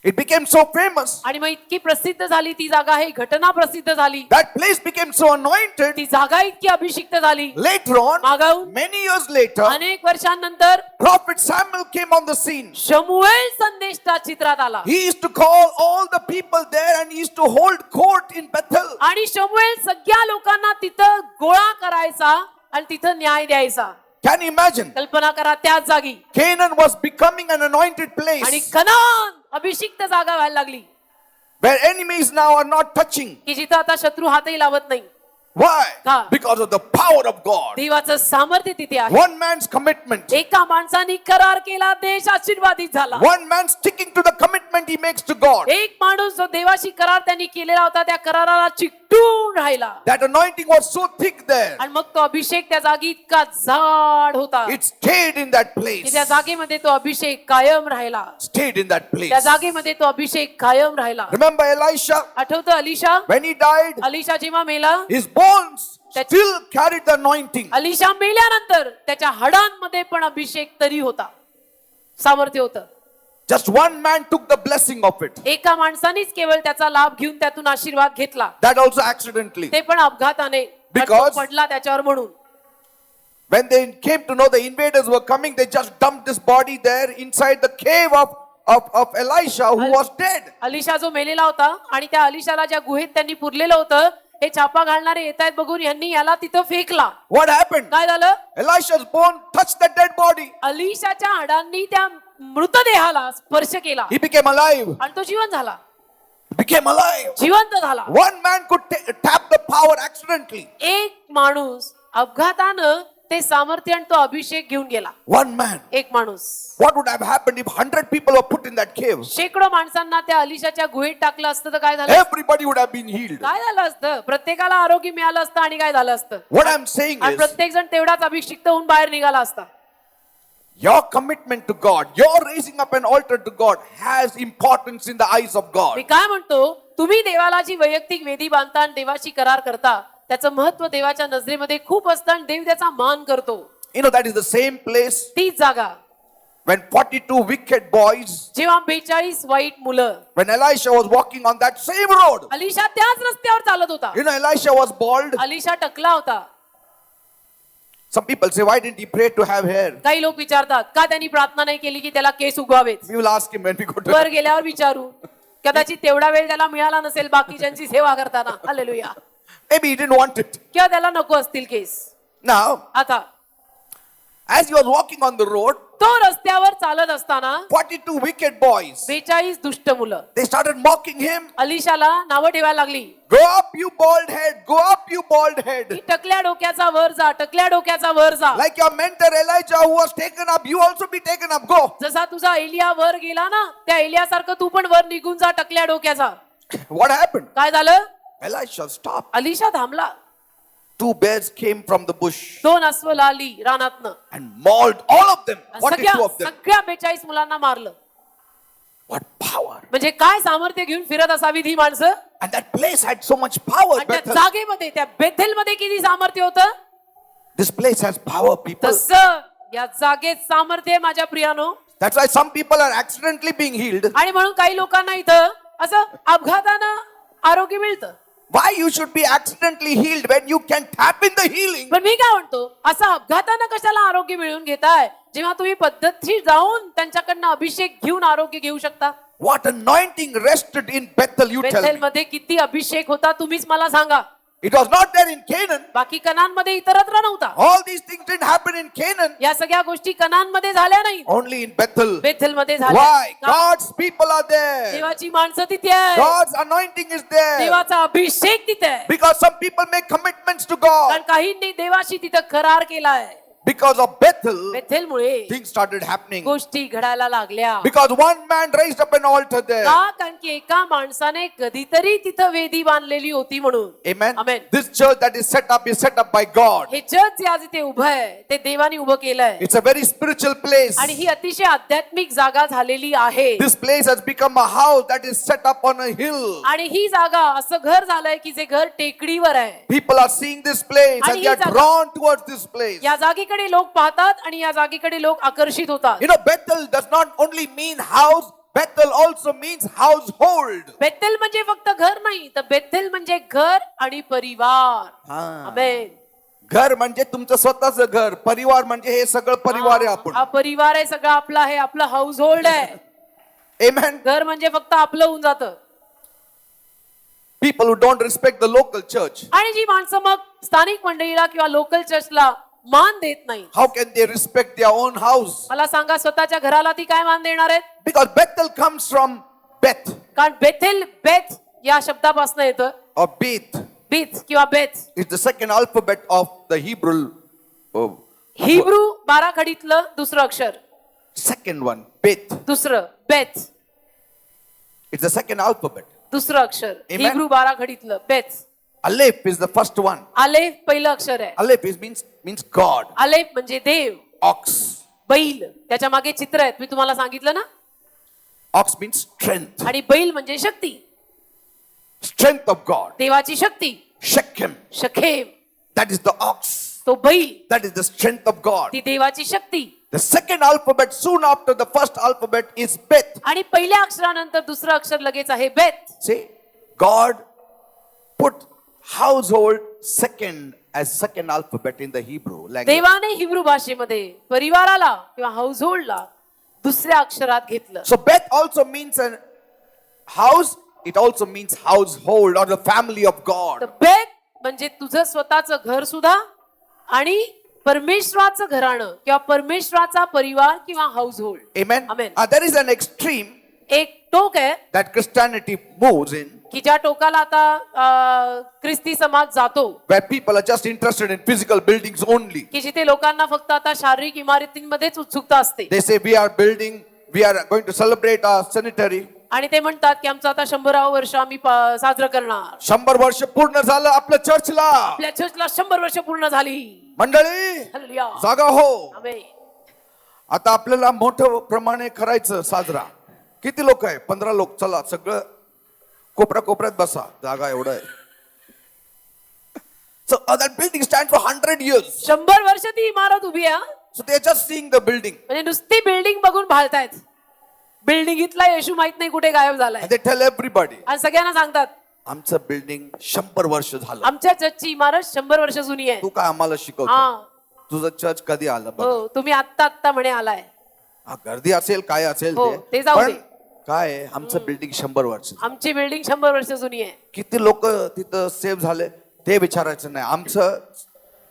It became so famous. आणि मग इतकी प्रसिद्ध झाली ती जागा, ही घटना प्रसिद्ध झाली. That place became so anointed. ती जागा इतकी अभिषिक्त झाली. Later on, मागाहून many years later, अनेक वर्षांनंतर Prophet Samuel came on the scene. शमूएल संदेष्टा चित्रात आला He used to call all the people there and he used to hold court in Bethel. आणि शमूएल सगळ्या लोकांना तिथं गोळा करायचा आणि तिथं न्याय द्यायचा. Can you imagine? कल्पना करा, त्याच जागी Canaan was becoming an anointed आणि place कनान अभिषिक्त जागा व्हायला लागली where enemies now are not touching. की जिथं आता शत्रू हातही लावत नाही. Why? का? Because of the power of God. देवाचं सामर्थ्य तिथे आहे. One man's commitment. एका माणसाने करार केला, देश आशीर्वादित झाला. One man sticking to the commitment he makes to God. एक माणूस जो देवाशी करार त्यांनी केलेला होता, त्या कराराला चिकटून राहिला. That anointing was so thick there. आणि मग तो अभिषेक त्या जागी इतका जाड होता It stayed in that की place. त्या जागेमध्ये तो अभिषेक कायम राहिला. Stayed in that place. त्या जागेमध्ये तो अभिषेक कायम राहिला. Remember Elisha? आठवतं Alisha? When he died, Alisha जेव्हा मेला, his bones still carried the anointing. Alisha मेल्यानंतर त्याच्या हाडांमध्ये पण अभिषेक तरी होता, सामर्थ्य होतं. Just one man took the blessing of it. एका माणसानेच केवळ त्याचा लाभ घेऊन त्यातून आशीर्वाद घेतला, That also accidentally. ते पण अपघाताने. Because- तो पडला त्याच्यावर म्हणून. When they came to know the invaders were coming, they just dumped this body there inside the cave of Elisha, who was dead. Alisha जो मेलेला होता आणि त्या अलिशाला ज्या गुहेत त्यांनी पुरलेलं होतं, हे छापा घालणारे येत आहेत बघून यांनी याला तिथं फेकला. What happened? काय झालं? Elisha's bone touched the dead body. अलिशाच्या हाडांनी त्या मृतदेहाला स्पर्श केला He became alive. आणि तो जिवंत झाला. Became alive. जिवंत झाला. One man could tap the power accidentally. एक माणूस अपघातानं ते सामर्थ्य आणि तो अभिषेक घेऊन गेला. One man. एक माणूस. What would have happened if 100 people were put in that cave? शेकडो माणसांना त्या अलिशाच्या गुहेत टाकलं असतं तर काय झालं? Everybody would have been healed. काय झालं असतं? प्रत्येकाला आरोग्य मिळालं असतं आणि काय झालं असतं? What I'm saying आणि is, प्रत्येक जण तेवढाच अभिषिक्त होऊन बाहेर निघाला असता. your commitment to God, your raising up an altar to God has importance in the eyes of God. मी काय म्हणतो, तुम्ही देवाला जी वैयक्तिक वेदी बांधता आणि देवाची करार करता, त्याचं महत्व देवाच्या नजरेमध्ये खूप असतं आणि देव त्याचा मान करतो. You know, that is the same place तीच जागा when 42 wicked boys, जेव्हा 42 वाईट मुलं, when Elisha was walking on that same road. Alisha त्याच रस्त्यावर चालत होता. You know, Elisha was bald. Alisha टकला होता. Some people say, why didn't he pray to have hair? काही लोक विचारतात, का त्यांनी प्रार्थना नाही केली की त्याला केस उगवावेत? We will ask him when we go to वर गेल्यावर विचारू. कदाचित तेवढा वेळ त्याला मिळाला नसेल बाकीच्यांची सेवा करताना. Hallelujah. Maybe he didn't want it. किंवा त्याला नको असतील केस. Now, आता as he was walking on the road, तो रस्त्यावर चालत असताना 42 wicked boys, 42 दुष्ट मुलं they started mocking him. अलिशाला नावं ठेवायला लागली. Go up, you bald head. Go up, you bald head. की टकल्या डोक्याचा वर जा, टकल्या डोक्याचा वर जा. Like your mentor Elijah who was taken up, you also be taken up. Go. जसा तुझा एलिया वर गेला ना, त्या एलियासारखं तू पण वर निघून जा टकल्या डोक्याचा. What happened? काय झालं? Elisha stopped. अलिशा थांबला. 2 bears came from the bush 2 अस्वल आली रानातनं. and mauled all of them. 42 of them. सगळ्या 42 मुलांना मारलं. What power. म्हणजे काय सामर्थ्य घेऊन फिरत असावी ही माणसं. And that place had so much power. आणि त्या Bethel. जागेमध्ये, त्या बेथेलमध्ये किती सामर्थ्य होतं. This place has power, people. तसं या जागेत सामर्थ्य आहे माझ्या प्रियानो. That's why some people are accidentally being healed. आणि म्हणून काही लोकांना इथं असं अपघातानं आरोग्य मिळतं. Why you should be accidentally healed when you can tap in the healing? पण मी काय म्हणतो, असं अपघातानं कशाला आरोग्य मिळवून घेताय जेव्हा तुम्ही पद्धतशीर जाऊन त्यांच्याकडनं अभिषेक घेऊन आरोग्य घेऊ शकता. What anointing rested in Bethel, you tell Bethel me. मध्ये किती अभिषेक होता तुम्हीच मला सांगा. It was not there in Canaan. बाकी कनानमध्ये इतरत्र नव्हता. All these things didn't happen in Canaan. या सगळ्या गोष्टी कनानमध्ये झाल्या नाही, Only in Bethel. बेथेलमध्ये झाल्या. Why? का? God's people are there. देवाची माणसं तिथे आहे. God's anointing is there. देवाचा अभिषेक तिथे आहे. Because some people make commitments to God. कारण काहींनी देवाशी तिथं करार केलाय. Because of Bethel, बेथेलमुळे things started happening. गोष्टी घडायला लागल्या. Because one man raised up an altar there. का? कारण की एका माणसाने कधीतरी तिथं वेदी बांधलेली होती म्हणून. Amen. Amen. This church that is set up by God. हे चर्च जे आज इथे उभं आहे ते देवाने उभं केलंय It's a very spiritual place. आणि ही अतिशय आध्यात्मिक जागा झालेली आहे. This place has become a house that is set up on a hill. आणि ही जागा असं घर झालंय की जे घर टेकडीवर आहे. People are seeing this place आणि and ही they are जागा- drawn towards this place. या जागेकडे लोक पाहतात आणि या जागेकडे लोक आकर्षित होतात. You know, Bethel does not only mean house, Bethel also means household. Bethel म्हणजे फक्त घर नाही, तर बेथेल म्हणजे घर आणि परिवार. आमेन. घर म्हणजे तुमचं स्वतःचं घर, परिवार म्हणजे हे सगळं परिवार आहे आपण. हा परिवार आहे सगळं आपला आहे, आपलं हाऊस होल्ड आहे. Amen. घर म्हणजे फक्त आपलं होऊन जातं. People who don't respect the local church, आणि जी माणसं मग स्थानिक मंडळीला किंवा लोकल चर्चला मान देत नाही, how can they respect their own house? मला सांगा स्वतःच्या घराला ती काय मान देणार आहेत. Because Bethel comes from Beth कारण बेथेल बेथ या शब्दापासून येतं. or Beth. बीथ किंवा Beth. It's the second alphabet of the Hebrew. Hebrew 12 खडीतलं दुसरं अक्षर. Second one, Beth. दुसरं Beth, It's the second alphabet. दुसरं अक्षर. Amen. हिब्रू 12 खडीतलं Beth. Aleph is the first one. Aleph पहिलं अक्षर आहे. Aleph means God. आलेफ म्हणजे देव. Ox. बैल त्याच्या मागे चित्र आहेत, मी तुम्हाला सांगितलं ना. Ox means strength. आणि बैल म्हणजे शक्ती, Strength of God. देवाची शक्ती. Shechem. शखेम That is the ox. तो बैल, That is the strength of God. ती देवाची शक्ती. The second alphabet soon after the first alphabet is Beth. आणि पहिल्या अक्षरानंतर दुसरं अक्षर लगेच आहे बेत. See, God put household second as second alphabet in the Hebrew language. देवाने हिब्रू भाषेमध्ये परिवाराला किंवा हाऊस होल्डला दुसऱ्या अक्षरात घेतलं. So Beth also means a house. It also means household or the family of God. तर बेत म्हणजे तुझं स्वतःचं घर सुद्धा आणि परमेश्वराचं घराणं किंवा परमेश्वराचा परिवार किंवा house hold. Amen. Amen. There is an extreme एक टोक आहे that Christianity moves in, की ज्या टोकाला आता ख्रिस्ती समाज जातो, where people are just interested in physical buildings only. की जिथे लोकांना फक्त आता शारीरिक इमारतींमध्येच उत्सुकता असते. They say we are going to celebrate our centenary. आणि ते म्हणतात की आमचं आता 100व वर्ष आम्ही साजरं करणार. 100 वर्ष पूर्ण झालं आपल्या चर्चला. आपल्या चर्चला 100 वर्ष पूर्ण झाली. मंडळी हालेलुया. जागा हो. आमेन. आता आपल्याला मोठं प्रमाणे करायचं साजरा. किती लोक आहे? 15 लोक. चला सगळं कोपऱ्यात बसा, जागा एवढं आहे. So that building stands for 100 years. 100 वर्ष ती इमारत उभी आहे. So they are just seeing the building. म्हणजे नुसती बिल्डिंग बघून भाळतायत. बिल्डिंगीतला येशू माहित नाही कुठे गायब झालाय. And they tell everybody, आणि सगळ्यांना सांगतात आमचं बिल्डिंग 100 वर्ष झालं. आमच्या चर्चची इमारत 100 वर्ष जुनी आहे. तू काय आम्हाला शिकवतो? हा, तुझं चर्च कधी आलं बघ. हो, तुम्ही आत्ता म्हणे आलाय. गर्दी असेल काय असेल हो, ते जाऊ पण दे. काय आहे, आमचं बिल्डिंग 100 वर्ष. आमची बिल्डिंग 100 वर्ष जुनी आहे. किती लोक तिथं सेव्ह झाले ते विचारायचं नाही. आमचं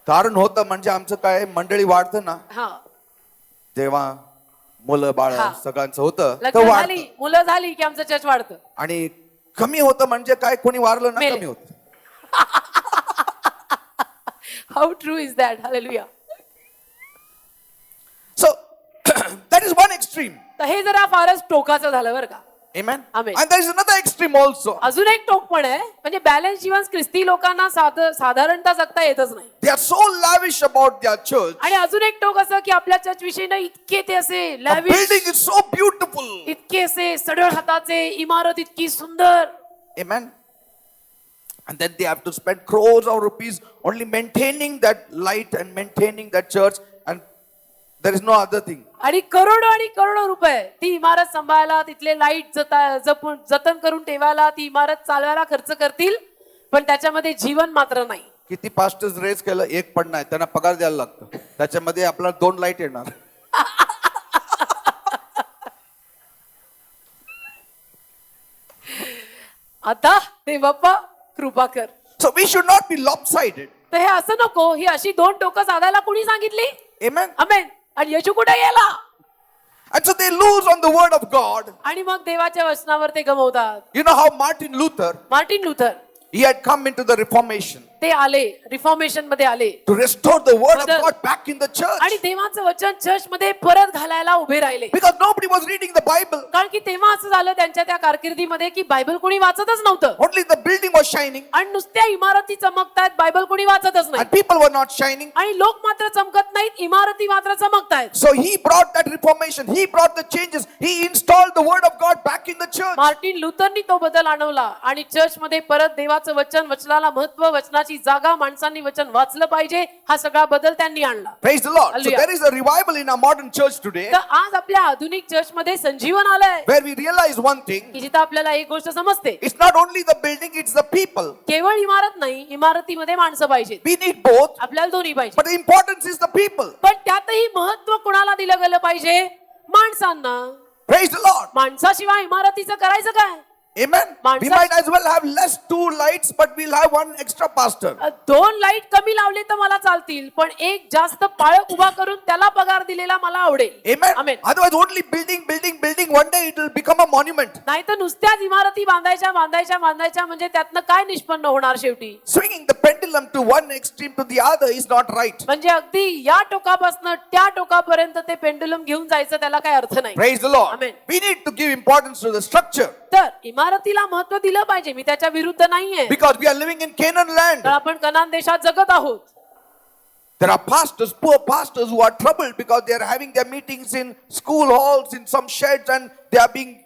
कारण होतं म्हणजे आमचं काय मंडळी वाढतं ना, हा, तेव्हा मुलं बाळ हा. सगळ्यांचं होतं तर लग्न वाढतं. झाली, मुलं झाली की आमचं चर्च वाढतं. आणि कमी होतं म्हणजे काय, कोणी वारलं ना मेले. कमी होतं. How true is that. Hallelujah. So that is one extreme. तर हे जरा फारच टोकाचं झालं बरं का. Amen. Amen. And there is another extreme also. अजून एक टोक पण आहे, म्हणजे बॅलन्स जीवन ख्रिस्ती लोकांना साधारणतः जगता येतच नाही. They are so lavish about their church. आणि अजून एक टोक असं की आपल्या चर्च विषयी ना इतके ते असे The lavish, building is so beautiful. इतके असे सडळ हाताचे, इमारत इतकी सुंदर. Amen. And then they have to spend crores of rupees only maintaining that light and maintaining that church, and there is no other thing. आणि करोडो रुपये ती इमारत सांभाळायला, तिथले लाईट जतन करून ठेवायला, ती इमारत चालवायला खर्च करतील, पण त्याच्यामध्ये जीवन मात्र नाही. किती पास्टर्स रेस केलं, एक पण नाही. त्यांना पगार द्यायला लागतं. त्याच्यामध्ये आपल्याला 2 लाईट येणार. आता ते बाप्पा कृपा कर. So we should not be lopsided. तर हे असं नको, ही अशी 2 टोकं साधायला कुणी सांगितली? Amen. आमेन. आणि येशू कुठे गेला? And so they lose on the word of God. आणि मग देवाच्या वचनावर ते गमवतात. You know how Martin Luther, Martin Luther he had come into the Reformation ते आले, रिफॉर्मेशन मध्ये आले to restore the word of Brother. God back in the church. आणि देवाचं वचन चर्च मध्ये परत घालायला उभे राहिले. Because nobody was reading the Bible. कारण की तेव्हा असं झालं त्यांच्या त्या कारकिर्दीमध्ये की बायबल कोणी वाचतच नव्हतं. Only the building was shining आणि नुसत्या इमारती चमकतायत, बायबल कोणी वाचतच नाही. and people were not shining. आणि लोक मात्र चमकत नाहीत, इमारती मात्र चमकतायत. So he brought that reformation. He brought the changes. He installed the word of God back in the church. Martin लुथरनी तो बदल आणवला आणि चर्च मध्ये परत देवाचं वचन, वचनाला महत्व, वचनाची जागा, माणसांनी वचन वाचलं पाहिजे, हा सगळा बदल त्यांनी आणला. Praise the Lord. So Hallelujah. there is a revival in our modern church today तर आज आपल्या आधुनिक चर्च मध्ये संजीवन आलंय, where we realize one thing. की जिथं आपल्याला एक गोष्ट समजते, It's not only the building, it's the people. केवळ इमारत नाही, इमारतीमध्ये माणसं पाहिजेत. We need both, आपल्याला दोन्ही पाहिजे. but the importance is the people. पण त्यातही महत्व कोणाला दिलं गेलं पाहिजे? माणसांना. Praise the Lord. माणसाशिवाय इमारतीचं करायचं काय? Amen. We might as well have less 2 lights, but we'll have 1 extra pastor. 2 light कमी लावले तर मला चालतील, पण एक जास्त पाळक उभा करून त्याला पगार दिलेला मला आवडेल. Amen. Amen. Otherwise, only building. One day it will become a monument. नाही तर नुसत्याच इमारती बांधायच्या म्हणजे त्यातनं काय निष्पन्न होणार शेवटी? Swinging the pendulum to one extreme to the other is not right. म्हणजे अगदी या टोकापासून त्या टोकापर्यंत ते पेंडुलम घेऊन जायचं त्याला काही अर्थ नाही. Praise the Lord. Amen. We need to give importance to the structure तर इमारतीला महत्व दिलं पाहिजे, मी त्याच्या विरुद्ध नाहीये. because we are living in Canaan land. तर आपण कनान देशात जगत आहोत. There are pastors, poor pastors who are troubled because they are having their meetings in school halls, in some sheds, and they are being,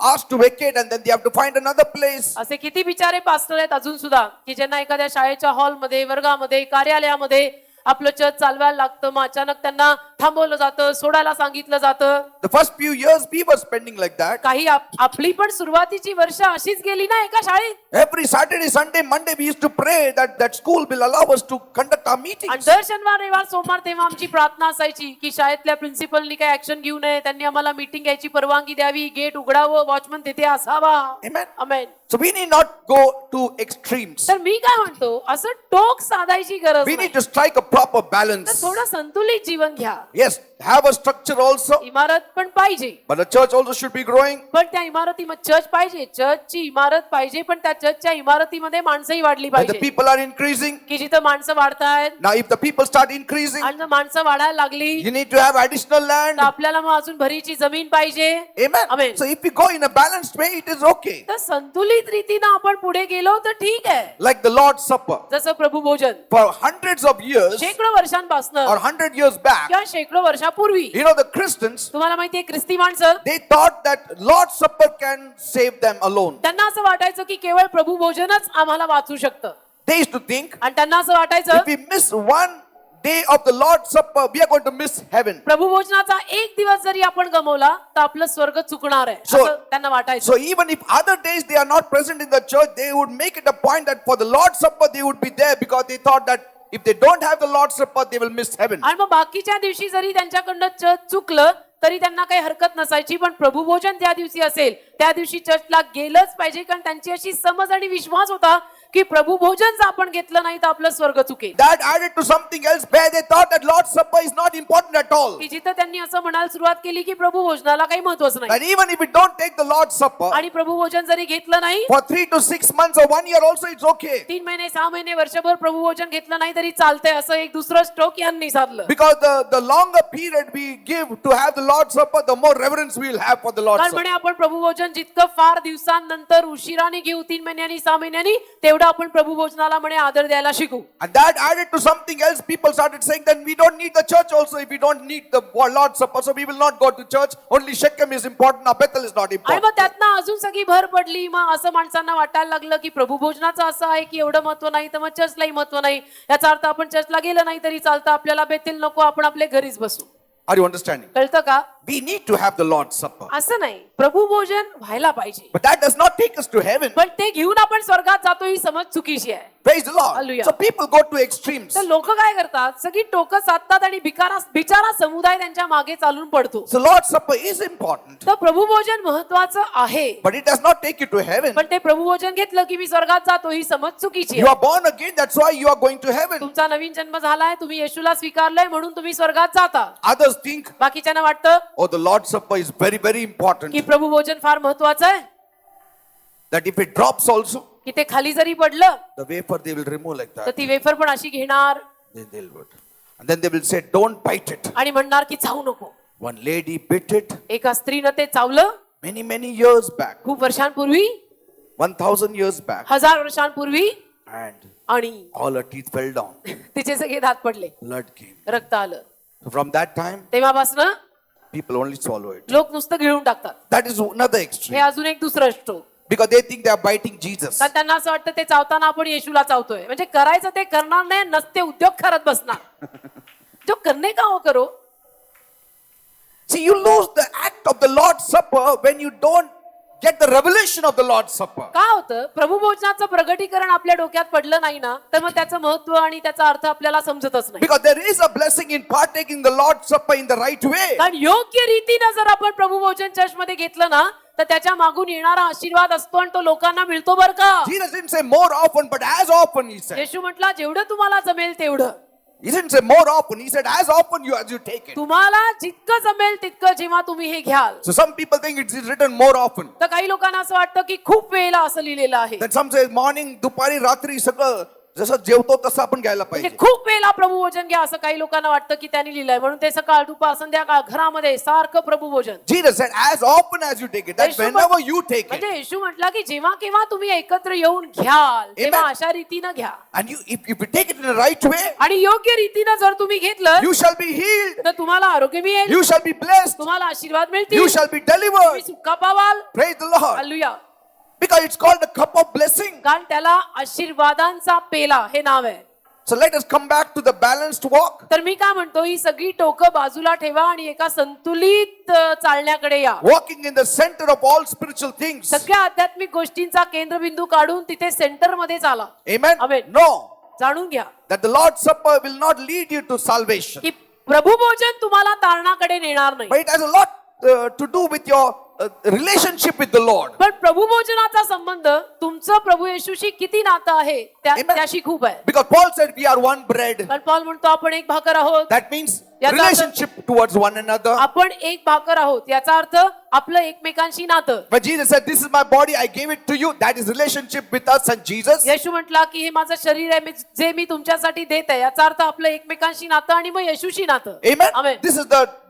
asked to vacate, and then they have to find another place. असे किती बिचारे pastor आहेत अजून सुद्धा की ज्यांना एखाद्या शाळेच्या हॉलमध्ये, वर्गामध्ये, कार्यालयामध्ये आपलं चर्च चालवायला लागतं, मग अचानक त्यांना थांबवलं जातं, सोडायला सांगितलं जातं. The first few years we were spending like that. काही आपली पण सुरुवातीची वर्ष अशीच गेली ना एका शाळेत. Every Saturday, Sunday, Monday we used to pray that school will allow us to conduct our आणि meetings. दर शनिवार, रविवार, सोमवार तेव्हा आमची प्रार्थना असायची की शाळेतल्या प्रिन्सिपलनी काही ऍक्शन घेऊ नये, त्यांनी आम्हाला मीटिंग घ्यायची परवानगी द्यावी, गेट उघडावं, वॉचमन तिथे असावा. Amen. Amen. So we need not go to extremes. तर मी काय म्हणतो, असं टोक साधायची गरज We नाही. need to strike a proper तर balance. थोडं संतुलित जीवन घ्या. Yes, have a structure also, इमारत पण पाहिजे, but the church also should be growing. पण त्या इमारतीमध्ये चर्च पाहिजे, चर्चची इमारत पाहिजे, पण त्या चर्चच्या इमारतीमध्ये माणसंही वाढली When the पाहिजे. people are increasing, की जिथं माणसं वाढतायत now if the people start increasing, आणि जर माणसं वाढायला लागली you need to have additional land. तर आपल्याला मग अजून भरीची जमीन पाहिजे. Amen. Amen. So if we go in a balanced way, it is okay. तर संतुलित रीतीनं आपण पुढे गेलो तर ठीक आहे. Like the Lord's Supper. जसं प्रभू भोजन For hundreds of years शेकडो वर्षांपासून or 100 years back, किंवा शेकडो वर्षापूर्वी the Christians, तुम्हाला माहितीये ख्रिस्ती माणसं they thought that Lord's Supper can save them alone. त्यांना असं वाटायचं की केवळ प्रभू भोजनच आम्हाला वाचू शकतं. They used to think, आणि त्यांना असं वाटायचं if we miss one day of the Lord's Supper, we are going to miss heaven. प्रभू भोजनाचा एक दिवस जरी आपण गमावला तर आपलं स्वर्ग चुकणार आहे So- असं त्यांना वाटायचं. So even if other days they are not present in the church, they would make it a point that for the Lord's Supper they would be there because they thought that if they don't have the Lord's Supper, they will miss heaven. आणि मग बाकीच्या दिवशी जरी त्यांच्याकडनं church चुकलं तरी त्यांना काही हरकत नसायची, पण प्रभू भोजन ज्या दिवशी असेल त्या दिवशी चर्चला गेलंच पाहिजे, कारण त्यांची अशी समज आणि विश्वास होता की प्रभू भोजन जर आपण घेतलं नाही तर आपलं स्वर्ग चुकेल. That added to something else where they thought that Lord's Supper is not important at all. की जिथं त्यांनी असं म्हणायला सुरुवात केली की प्रभू भोजनाला काही महत्वच नाही, That even if we don't take the Lord's Supper, आणि प्रभू भोजन जरी घेतलं नाही for 3 to 6 months or 1 year also it's okay. 3 महिने 6 महिने वर्षभर प्रभू भोजन घेतलं नाही तरी चालतंय, असं एक दुसरं स्ट्रोक यांनी साधलं. Because the longer period we give to have the Lord's Supper, the more reverence we will have for the Lord's कारण Supper. म्हणे आपण प्रभू भोजन जितकं फार दिवसांनंतर उशिराने घेऊ, 3 महिन्यांनी 6 महिन्यांनी, तेवढं आपण प्रभू भोजनाला म्हणे आदर द्यायला शिकू. And that added to something else. People started saying that we don't need the church also if we don't need the Lord's Supper. So we will not go to church. Only Shechem is important. Now Bethel is not आणि important. मग त्यातनं अजून सगळी भर पडली. मग असं माणसांना वाटायला लागलं की प्रभू भोजनाचं असं आहे की एवढं महत्व नाही तर मग चर्चलाही महत्व नाही. याचा अर्थ आपण चर्चला गेलं नाही तरी चालतं, आपल्याला बेथेल नको, आपण आपल्या घरीच बसू. Are you understanding? कळतं का? We need to have the Lord's Supper. असं नाही, प्रभू भोजन व्हायला पाहिजे, But that does not take us to heaven. पण ते घेऊन आपण स्वर्गात जातो ही समज चुकीची आहे. Praise the Lord. Hallelujah. So people go to extremes. तर लोक काय करतात, सगळी टोकं साधतात आणि बिचारा समुदाय त्यांच्या मागे चालून पडतो. So Lord's Supper is important. तर प्रभू भोजन महत्वाचं आहे, But it does not take you to heaven. पण ते प्रभू भोजन घेतलं की मी स्वर्गात जातो ही समज चुकीची You आहे. are born again. That's why you are going to heaven. तुमचा नवीन जन्म झालाय, तुम्ही येशूला स्वीकारलंय म्हणून तुम्ही स्वर्गात जाता. Others think, बाकीच्यांना वाटतं oh, the Lord's Supper is very, very important. की प्रभू भोजन फार महत्वाचं आहे, That if it drops also, की ते खाली जरी पडलं the wafer they will remove like तर that. ती वेफर पण अशी घेणार Then they'll put. And then they will say, don't bite it. आणि म्हणणार की चावू नको. One lady bit it एका स्त्रीनं ते चावलं many, many years back. खूप वर्षांपूर्वी, 1,000 years back. 1000 वर्षांपूर्वी, And आणि all her teeth fell down. तिचे सगळे दात पडले, Blood came. रक्त आलं. So from that time, तेव्हापासून people only swallow it. लोक नुसतं गिळून टाकतात. That is another हे extreme. अजून एक दुसरं stroke. Because they think they are biting Jesus. कारण त्यांना असं वाटतं ते चावताना आपण येशूला चावतोय, म्हणजे करायचं ते करणार नाही, नसते उद्योग करत बसणार. जो करणे का हो करो. See, you lose the act of the Lord's Supper when you don't get the revelation of the Lord's Supper. काय होतं, प्रभू भोजनाचं प्रगटीकरण आपल्या डोक्यात पडलं नाही ना, तर मग त्याचं महत्व आणि त्याचा अर्थ आपल्याला समजतच नाही. Because there is a blessing in partaking the Lord's Supper in the right way. कारण योग्य रीतीनं जर आपण प्रभू भोजन चर्च मध्ये घेतलं ना, तर त्याच्या मागून येणारा आशीर्वाद असतो आणि तो लोकांना मिळतो बरं का. Jesus didn't say more often, but as often, he said. येशू म्हटला जेवढं तुम्हाला जमेल तेवढं. He didn't say more often. He said as often as you take it. तुम्हाला जितकं जमेल तितकं जेव्हा तुम्ही हे घ्याल. So some people think it's written more often. तर काही लोकांना असं वाटतं की खूप वेळेला असं लिहिलेलं आहे. Then some say morning, dupari, ratri, सगळं जसं जेवतो तसं आपण घ्यायला म्हणजे पाहिजे. खूप वेळा प्रभू भोजन घ्या असं काही लोकांना वाटतं की त्यांनी लिहिलंय म्हणून ते सकाळ दुपार संध्याकाळ घरामध्ये सारखं प्रभू भोजन. Jesus said, as often as you take it, that Yeshu whenever you take it, म्हणजे येशू म्हटला की जेव्हा केव्हा तुम्ही एकत्र येऊन घ्याल तेव्हा Amen. अशा रीतीनं घ्या and if you take it in the right way, आणि योग्य रीतीनं जर तुम्ही घेतलं you shall be healed, तर तुम्हाला आरोग्य मिळेल, you shall be blessed, तुम्हाला आशीर्वाद you मिळतील, shall be तुम्ही delivered. सुखा पावाल. Praise the Lord. Hallelujah. Because it's called the cup of blessing. कारण त्याला आशीर्वादांचा पेला हे नाव आहे. So let us come back to the balanced walk. तर मी काय म्हणतो ही सगळी टोकं बाजूला ठेवा आणि एका संतुलित चालण्याकडे या. Walking in the center of all spiritual things. सगळ्या आध्यात्मिक गोष्टींचा केंद्रबिंदू काढून तिथे सेंटर मध्ये चाला. Amen. Amen. No. जाणून घ्या That the Lord's Supper will not lead you to salvation. की प्रभू भोजन तुम्हाला तारणाकडे नेणार नाही. But it has a lot to do with your relationship with the Lord. पण प्रभू भोजनाचा संबंध तुमचं प्रभू येशूशी किती नातं आहे Amen. त्याशी खूप आहे. Because Paul said we are one bread. कारण पौल म्हणतो आपण एक भाकर आहोत. That means याचा अर्थ- relationship towards one another. आपण एक भाकर आहोत याचा अर्थ आपलं एकमेकांशी नातं. But Jesus said, this is my body, I gave it to you. That is relationship with us and Jesus. येशू म्हटला की हे माझं शरीर आहे जे मी तुमच्यासाठी देत आहे याचा अर्थ आपलं एकमेकांशी नातं आणि मग येशूशी नातं. Amen. Amen.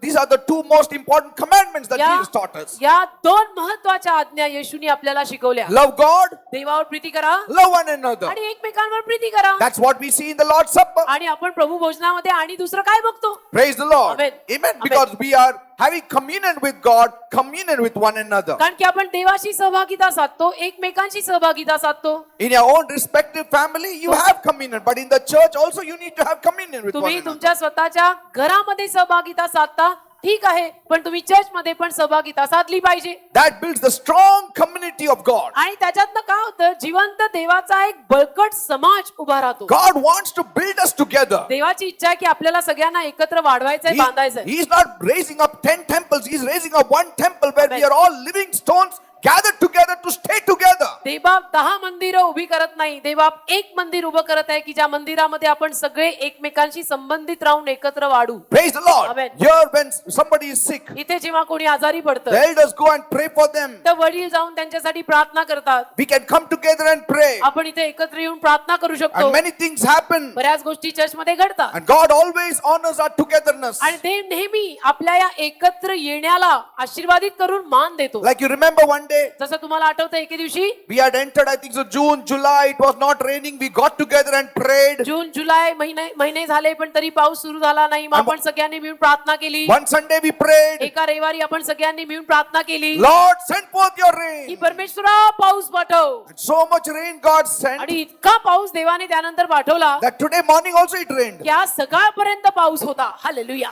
These are the two most important commandments that Jesus taught us. या दोन महत्वाच्या आज्ञा येशूनी आपल्याला शिकवल्या. Love God, देवावर प्रीती करा love one another. आणि एकमेकांवर प्रीती करा. That's what we see in the Lord's Supper. आणि आपण प्रभू भोजनामध्ये आणि दुसरं काय बघतो? Praise the Lord. Amen. Amen. Amen. Because we are having communion with God, communion with one another. कारण की आपण देवाशी सहभागिता साधतो, एकमेकांशी सहभागिता साधतो. In your own respective family, you have communion. But in the church also, you need to have communion with one तुम्ही another. तुमच्या स्वतःच्या घरामध्ये सहभागिता साधता ठीक आहे पण तुम्ही चर्च मध्ये पण सहभागिता साधली पाहिजे. That builds the strong community of God. आणि त्याच्यातनं काय होतं जिवंत देवाचा एक बळकट समाज उभा राहतो. God wants to build us together. देवाची इच्छा आहे की आपल्याला सगळ्यांना एकत्र वाढवायचंय, बांधायचंय. He is not raising up 10 temples. He is raising up one temple where Amen. we are all living stones gathered together to stay together. देवबाप 10 मंदिरं उभी करत नाही. देवबाप एक मंदिर उभं करत आहे की ज्या मंदिरामध्ये आपण सगळे एकमेकांशी संबंधित राहून एकत्र वाढू. Praise the Lord. Amen. Here when somebody is sick, इथे जेव्हा कोणी आजारी पडतं the elders go and pray for them. तर वडील जाऊन त्यांच्यासाठी प्रार्थना करतात. We can come together and pray. आपण इथे एकत्र येऊन प्रार्थना करू शकतो. And many things happen. बऱ्याच गोष्टी चर्चमध्ये घडतात. And God always honors our togetherness. आणि देव नेहमी आपल्या या एकत्र येण्याला आशीर्वादित करून मान देतो. Like you remember one day, जसं तुम्हाला आठवतं एके दिवशी we had entered, I think so June, July, it was not raining. We got together and prayed. जून जुलै महिने झाले पण तरी पाऊस सुरू झाला नाही. मग आपण सगळ्यांनी मिळून प्रार्थना केली. One Sunday we prayed, एका रविवारी आपण सगळ्यांनी मिळून प्रार्थना केली Lord, send forth your की rain. परमेश्वरा पाऊस पाठव. And so much rain God sent आणि इतका पाऊस देवाने त्यानंतर पाठवला that today morning also it rained. की आज सकाळपर्यंत पाऊस होता. हालेलुया.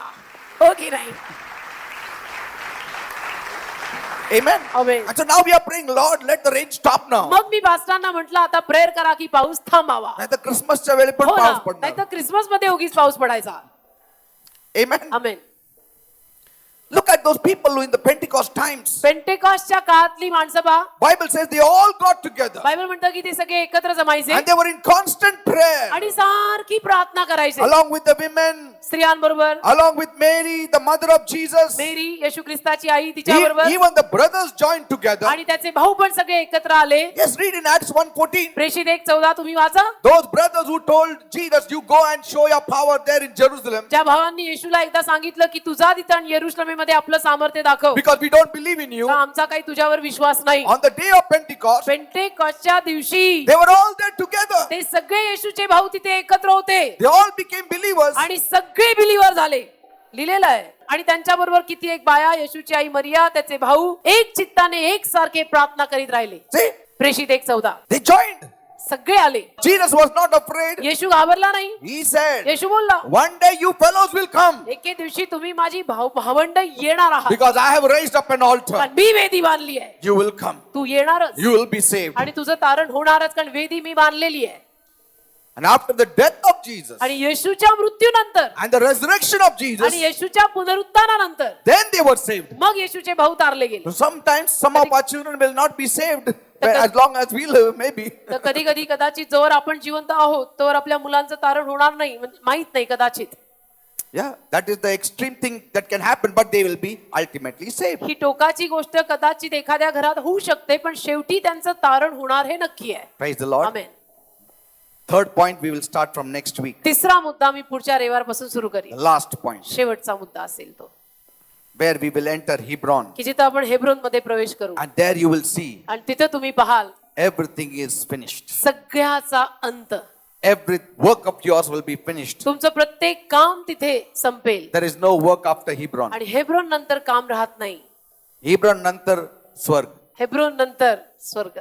हो की नाही? Amen. Amen. And so now we are praying, Lord, let the rain stop now. मग मी पास्टरांना म्हटलं आता प्रेयर करा की पाऊस थांबावा. नाही तर क्रिसमसच्या वेळी पण हो ना, पाऊस नाही पडणार. तर क्रिसमस मध्ये उगीच पाऊस पडायचा. Amen. Amen. Look at those people who in the Pentecost times. पेंटेकॉस्टच्या काळातली माणसं पहा. Bible says they all got together Bible म्हणतं की ते सगळे एकत्र जमायचे and they were in constant prayer आणि सारखी प्रार्थना करायचे. along with the women, स्त्रियांबरोबर, along with Mary, the mother of Jesus. मेरी येशू ख्रिस्ताची आई तिच्या बरोबर Even the brothers joined together. आणि त्याचे भाऊ पण सगळे एकत्र आले. Yes, read in Acts 1:14. प्रेषित 1:14 तुम्ही वाचा. Those brothers who told Jesus, you go and show your power there in Jerusalem ज्या भावांनी येशूला एकदा सांगितलं की तुझा तिथं येरुशलेममध्ये आपलं सामर्थ्य दाखव, because we don't believe in you. का आमचा काही तुझ्यावर विश्वास नाही. On the day of Pentecost, पेंटेकॉस्टच्या दिवशी they were all there together. ते सगळे येशूचे भाऊ तिथे एकत्र होते They all became believers. आणि सगळे बिलीवर झाले. लिहिलेलं आहे. आणि त्यांच्या बरोबर किती एक बाया, येशूची आई मरिया, त्याचे भाऊ एक चित्ताने एकसारखे प्रार्थना करीत राहिले. See, प्रेषित 1:14 they joined. सगळे आले. Jesus was not afraid. येशू घाबरला नाही. He said, येशू बोलला one day you fellows will come एके दिवशी तुम्ही माझी भावंड येणार आहात. because I have raised up an altar. कारण मी वेदी बांधली आहे. You will come. तू येणारच You will be saved. आणि तुझं तारण होणारच कारण वेदी मी बांधलेली आहे. And after the death of Jesus आणि येशूच्या मृत्यूनंतर and the resurrection of Jesus, आणि येशूच्या पुनरुत्थानानंतर then they were saved. मग येशूचे भाऊ तारले गेले. So sometimes some of our children will not be saved as long as we live, maybe. तर कधी कधी कदाचित जोवर आपण जिवंत आहोत तोवर आपल्या मुलांचं तारण होणार नाही, म्हणजे माहित नाही कदाचित. Yeah, that is the extreme thing that can happen, but they will be ultimately saved. ही टोकाची गोष्ट कदाचित एखाद्या घरात होऊ शकते पण शेवटी त्यांचं तारण होणार हे नक्की आहे. Praise the Lord. Amen. Third point we will start from next week. तिसरा मुद्दा मी पुढच्या रविवारपासून सुरू The करीन. last point, शेवटचा मुद्दा असेल तो where we will enter Hebron. की जिथं आपण हेब्रोन मध्ये प्रवेश करू And there you will see आणि तिथं तुम्ही पाहाल everything is finished. सगळ्याचा अंत. Every work of yours will be finished. तुमचं प्रत्येक काम तिथे संपेल There is no work after Hebron. आणि हेब्रोन नंतर काम राहत नाही. Hebron nantar Swarg. हेब्रोन नंतर स्वर्ग.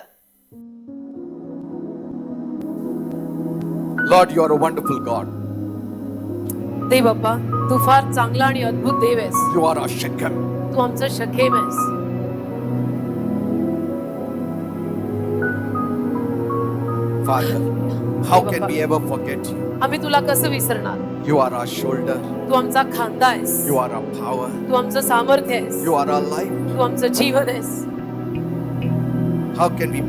Lord, you are a wonderful God. देव बाप्पा तू फार चांगला आणि अद्भुत देव आहेस. You are our Shechem. तू आमचं शखेम आहेस. Father, how can we ever forget you? आम्ही तुला कसं विसरणार. You are our shoulder. तू आमचा खांदा आहेस. You are our power. तू आमचं सामर्थ्य आहेस. You are our life. तू आमचं जीवन आहेस. How can we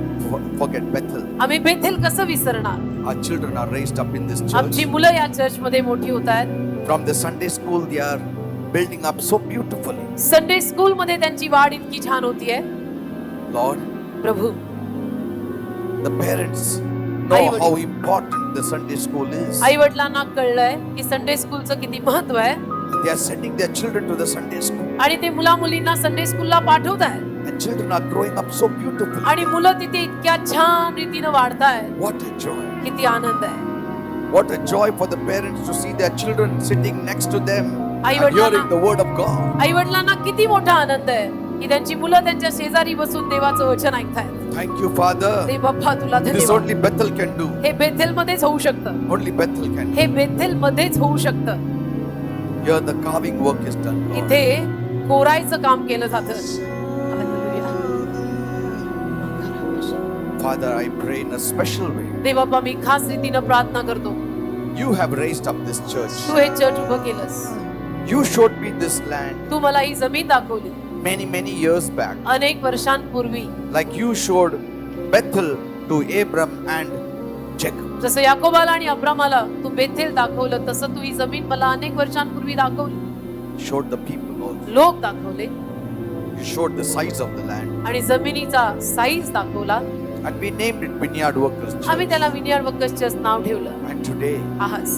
forget Bethel? आम्ही बेथेल कसं विसरणार. Our children are raised up in this church. आमची मुलं या चर्च मध्ये मोठी होत आहेत. From the Sunday school, they are building up so beautifully. Sunday school मध्ये त्यांची वाढ इतकी छान होतीये. Lord, Prabhu the parents know how important the Sunday school is. आई वडिलांना कळलंय की संडे स्कूलचं किती महत्व आहे. They are sending their children to the Sunday school. आणि ते मुला मुलींना संडे स्कूलला पाठवत आहेत. And children are growing up so beautifully. आणि मुलं तिथे इतक्या छान रीतीनं वाढतायत. What a joy. किती आनंद आहे. What a joy for the parents to see their children sitting next to them I and वडिलांना- hearing the word of God. आई वडिलांना किती मोठा आनंद आहे की त्यांची मुलं त्यांच्या शेजारी बसून देवाचं वचन ऐकतायत. Thank you, Father. देव बाप्पा तुला This धन्यवाद. only Bethel can do. हे बेथेल मध्येच होऊ शकतं. Only Bethel can do. हे बेथेल मध्येच होऊ शकतं. Here the carving work is done, Lord. इथे कोरायचं काम केलं जातं. Hallelujah. Father, I pray in a special way. देव बाप्पा मी खास रीतीनं प्रार्थना करतो. You have raised up this church. तू हे चर्च उभं केलंस. You showed me this land तू मला ही जमीन दाखवली many years back. अनेक वर्षांपूर्वी. Like you showed Bethel to Abram and Jacob. जसं याकोबाला आणि अब्रामाला तू बेथेल दाखवलं तसं तू ही जमीन मला अनेक वर्षांपूर्वी दाखवली. Showed the people also. लोक दाखवले You showed the size of the land. आणि जमिनीचा साईज दाखवला. And we named it Vineyard Workers आम्ही Church. त्याला विनियार्ड वर्कर्स नाव ठेवलं. And today, आहास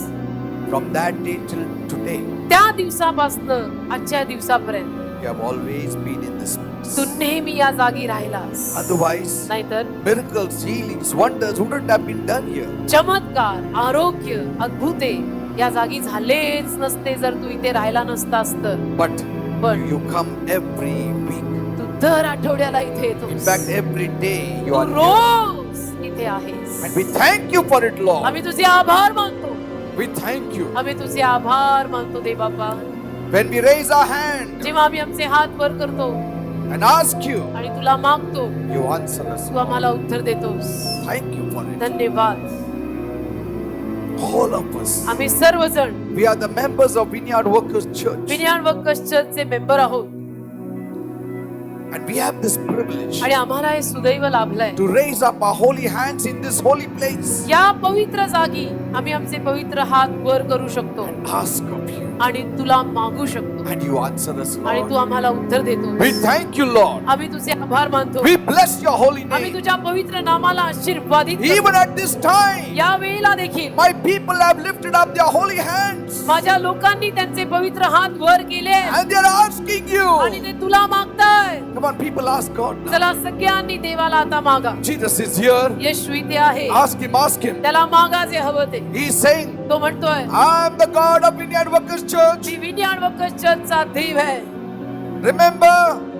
from that day till today, त्या दिवसापासून आजच्या दिवसापर्यंत you have always been in this place. तू नेहमी या जागी राहिलास. Otherwise, नाहीतर miracles, healings, wonders wouldn't have been done here. चमत्कार, आरोग्य, अद्भुते या जागी झालेच नसते जर तू इथे राहिला नसतास तर. But पण you come every week. तू दर आठवड्याला इथे In येतोस. fact, every day you Tu are here. रोज इथे आहेस. And we thank you for it, Lord. आम्ही तुझे आभार मानतो. We thank you. आम्ही तुझे आभार मानतो दे बाप्पा. When we raise our hand जेव्हा आम्ही आमचे हात वर करतो and ask you, आणि तुला मागतो you answer us. तू आम्हाला उत्तर देतोस. Thank you for it. धन्यवाद. All of us. आम्ही सर्वजण We are the members of Vineyard Workers Church. Vineyard Workers चर्चचे मेंबर आहोत And we have this privilege आणि आम्हाला हे सुदैव लाभलंय. to raise up our holy hands in this holy place. या पवित्र जागी आम्ही आमचे पवित्र हात वर करू शकतो Ask of you. आणि तुला मागू शकतो And you answer us, आणि तू Lord. आम्हाला उत्तर देतो. We thank you, Lord. आम्ही तुझे आभार मानतो. We bless your holy आम्ही name. तुझ्या पवित्र नामाला आशीर्वादित करतो. Even at this time, या वेळेला देखील my people have lifted up their holy hands. माझ्या लोकांनी त्यांचे पवित्र हात वर केले And they are asking you. आणि ते तुला मागताय. Come on, people, ask God now. चला सगळ्यांनी देवाला आता मागा. Jesus is here. येशू इथे आहे. Ask him, ask him. त्याला मागा जे हवं ते. He is saying, तो म्हणतोय I am the God of Vineyard Workers Church. मी विनियार्ड वर्कर्स चर्चचा देव आहे. Remember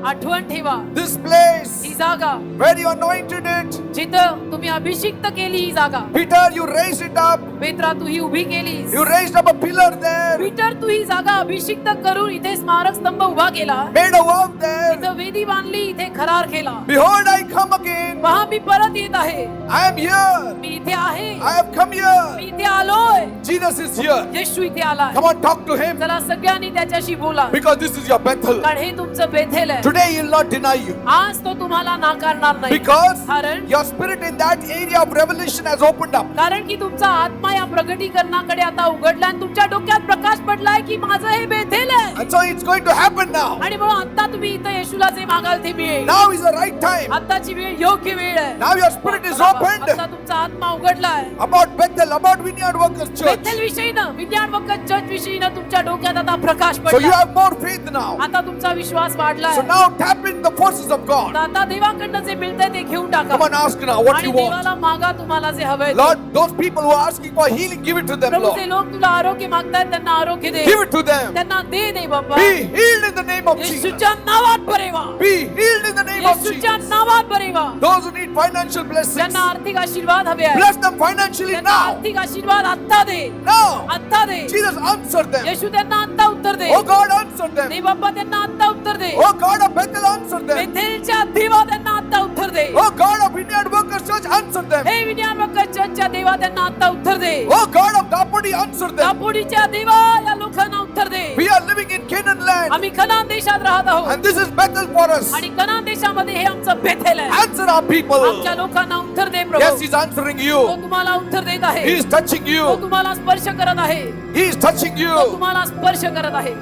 आठवण ठेवा this place ही जागा where you anointed it. जिथं तुम्ही अभिषिक्त केली ही जागा. Peter, you raised it up. पेत्रा तू ही उभी केलीस. You raised up a pillar there. Peter तू ही जागा अभिषिक्त करून इथे स्मारक स्तंभ उभा केला. Made a work there. इथं वेदी बांधली इथे खरार केला. Behold, I come again. पहा मी परत येत आहे. I am here. मी इथे आहे. I have come me here. इथे आलोय. Jesus is here. येशू इथे आलाय. Come on, talk to him. चला सगळ्यांनी त्याच्याशी बोला Because this is your Bethel. कारण हे तुमचं बेथेल आहे. Today Today he will not deny you. आज तो तुम्हाला नाकारणार नाही. Because कारण your spirit in that area of revelation has opened up. कारण की तुमचा आत्मा या प्रगटीकरणाकडे आता उघडला आणि तुमच्या डोक्यात प्रकाश पडलाय की माझं हे बेथेल आहे. And so it's going to happen now. आणि म्हणून आता तुम्ही इथं येशूला जे मागाल ते मिळेल. Now is the right time. आताची वेळ योग्य वेळ आहे. Now your spirit is opened. आता तुमचा आत्मा उघडलाय. About Bethel, about Vineyard Workers Church. Bethel विषयीनं, विज्ञान वक्कत चर्च विषयीनं तुमच्या डोक्यात आता प्रकाश So you पडला. have more faith now. आता तुमचा विश्वास वाढलाय. So now tap in the forces of God. आता देवाकडनं जे मिळतंय ते घेऊन टाका. Come on, ask now what आणि you want. देवाला मागा तुम्हाला जे हवंय ते. Lord, those people who are asking for healing, give it to them, प्रभूचे Lord. लोक तुला आरोग्य मागतायत त्यांना आरोग्य दे. Give it to them. त्यांना दे बाबा. Be healed in the name of Jesus. येशूच्या नावात बरे व्हा. Be healed in the name of येशूच्या Jesus. नावात बरे व्हा. Those who need financial blessings, त्यांना आर्थिक आशीर्वाद हवे आहेत. bless them financially त्यांना now. आर्थिक आशीर्वाद आत्ता दे. Now. आत्ता दे. Jesus, answer them. येशू त्यांना आत्ता उत्तर दे. Oh God, answer them. दे बाप्पा त्यांना आत्ता उत्तर दे. Oh God of Bethel, answer them. बेथेलच्या देवा त्यांना आत्ता उत्तर दे. Oh God of Vineyard Workers Church, answer them. हे विज्ञान वक्कत चर्चच्या देवा त्यांना आत्ता उत्तर दे. Oh God of Dapodi, answer them. दापोडीच्या देवा या लोकांना उत्तर दे. We are living in Canaan land, आम्ही कनान देशात राहत आहोत and this is Bethel for us. आणि कनान देशामध्ये हे आमचं बेथेल आहे. Answer our people. आमच्या लोकांना उत्तर दे प्रभू. Yes, He's answering तो you. तुम्हाला उत्तर देत आहे. He is touching तो you. तुम्हाला स्पर्श करत आहे. He is touching तो you. तुम्हाला स्पर्श करत आहे.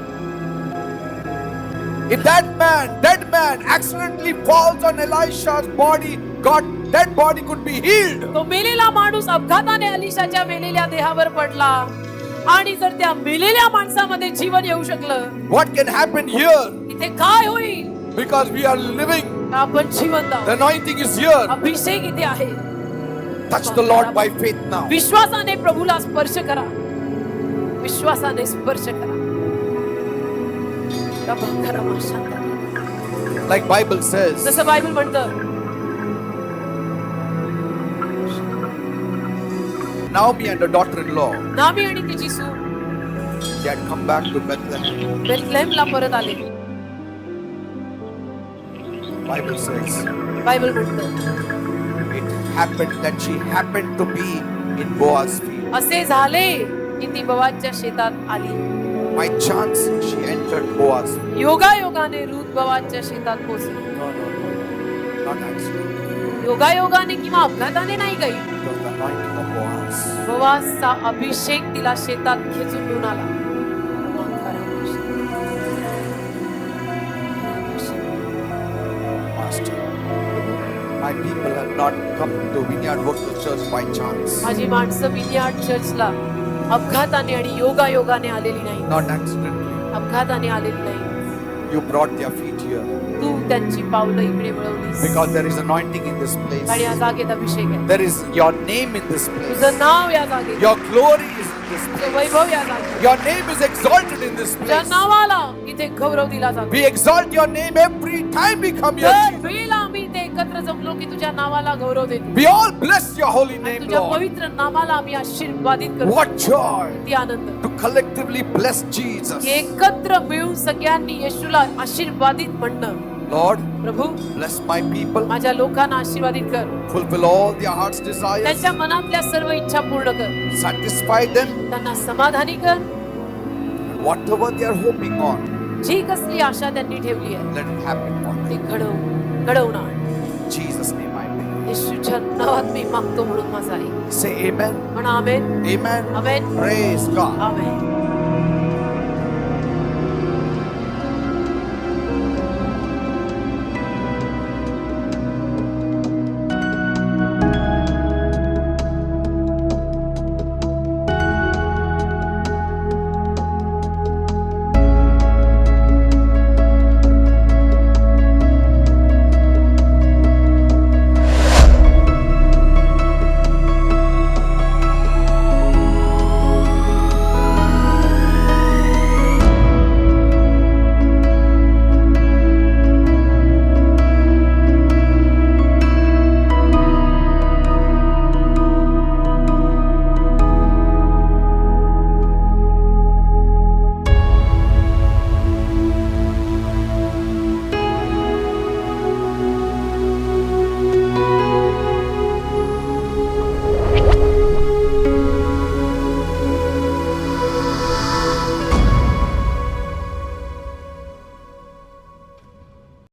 If that man, dead man, accidentally falls on Elisha's body, that body could be healed. तो मेलेला माणूस अपघाताने अलिशाच्या मेलेल्या देहावर पडला आणि जर त्या मेलेल्या माणसामध्ये जीवन येऊ शकलं, What can happen here? इथे काय होईल? Because we are living. आपण जिवंत The आहोत. anointing is here. अभिषेक इथे आहे. Touch the Lord by faith now. विश्वासाने प्रभूला स्पर्श करा. विश्वासाने स्पर्श करा. Like Bible says, जसं बायबल म्हणतं, Naomi and her daughter-in-law, नामी आणि तिची सून they had come back to Bethlehem. बेथलेहमला परत आले. Bible says, बायबल म्हणतं, it happened that she happened to be in Boaz's field. असे झाले की ती बोआजच्या शेतात आली. By chance, she entered Boaz's field. योगायोगाने रूथ बोआजच्या शेतात पोहोचली. Not accident. योगायोगाने किंवा अपघाताने नाही काही. It was the anointing of Boaz. बोआजचा अभिषेक तिला शेतात खेचून घेऊन आला. Master, my people have not come to Vineyard Workers Church by chance. माझी माणसं विनियार्ड चर्चला अपघाताने आणि योगायोगाने आलेली नाही. Not accidentally. अपघाताने आलेली नाही. You brought their feet here. तू त्यांची पावलं इकडे वळवलीस. Because there is anointing in this आणि या place. जागेत अभिषेक आहे. There is your name in this place. तुझं नाव या जागेत. Your glory is in this तुझं place. वैभव या जागेत. Your name is exalted in this तुझ्या place. नावाला इथे गौरव दिला जातो. We exalt your name every time we come here. दर Jesus. वेळेला आम्ही इथे एकत्र जमलो की तुझ्या नावाला गौरव देतो. We all bless your holy आणि name, तुझ्या Lord. पवित्र नामाला आम्ही आशीर्वादित करतो. What joy किती आनंद to collectively bless Jesus. की एकत्र मिळून सगळ्यांनी येशूला आशीर्वादित म्हणणं. Lord, Prabhu, bless my people. माझ्या लोकांना आशीर्वादित कर. Fulfill all their heart's desires. त्यांच्या मनातल्या सर्व इच्छा पूर्ण कर. Satisfy them. त्यांना समाधानी कर. Whatever they are hoping on, जी कसली आशा त्यांनी ठेवली आहे let it happen for them. ती घडवणार. In Jesus' name I pray. येशूच्या नावात मी मागतो म्हणून माझा आहे. Say amen. म्हणा आमेन. Amen. आमेन. Praise God. आमेन.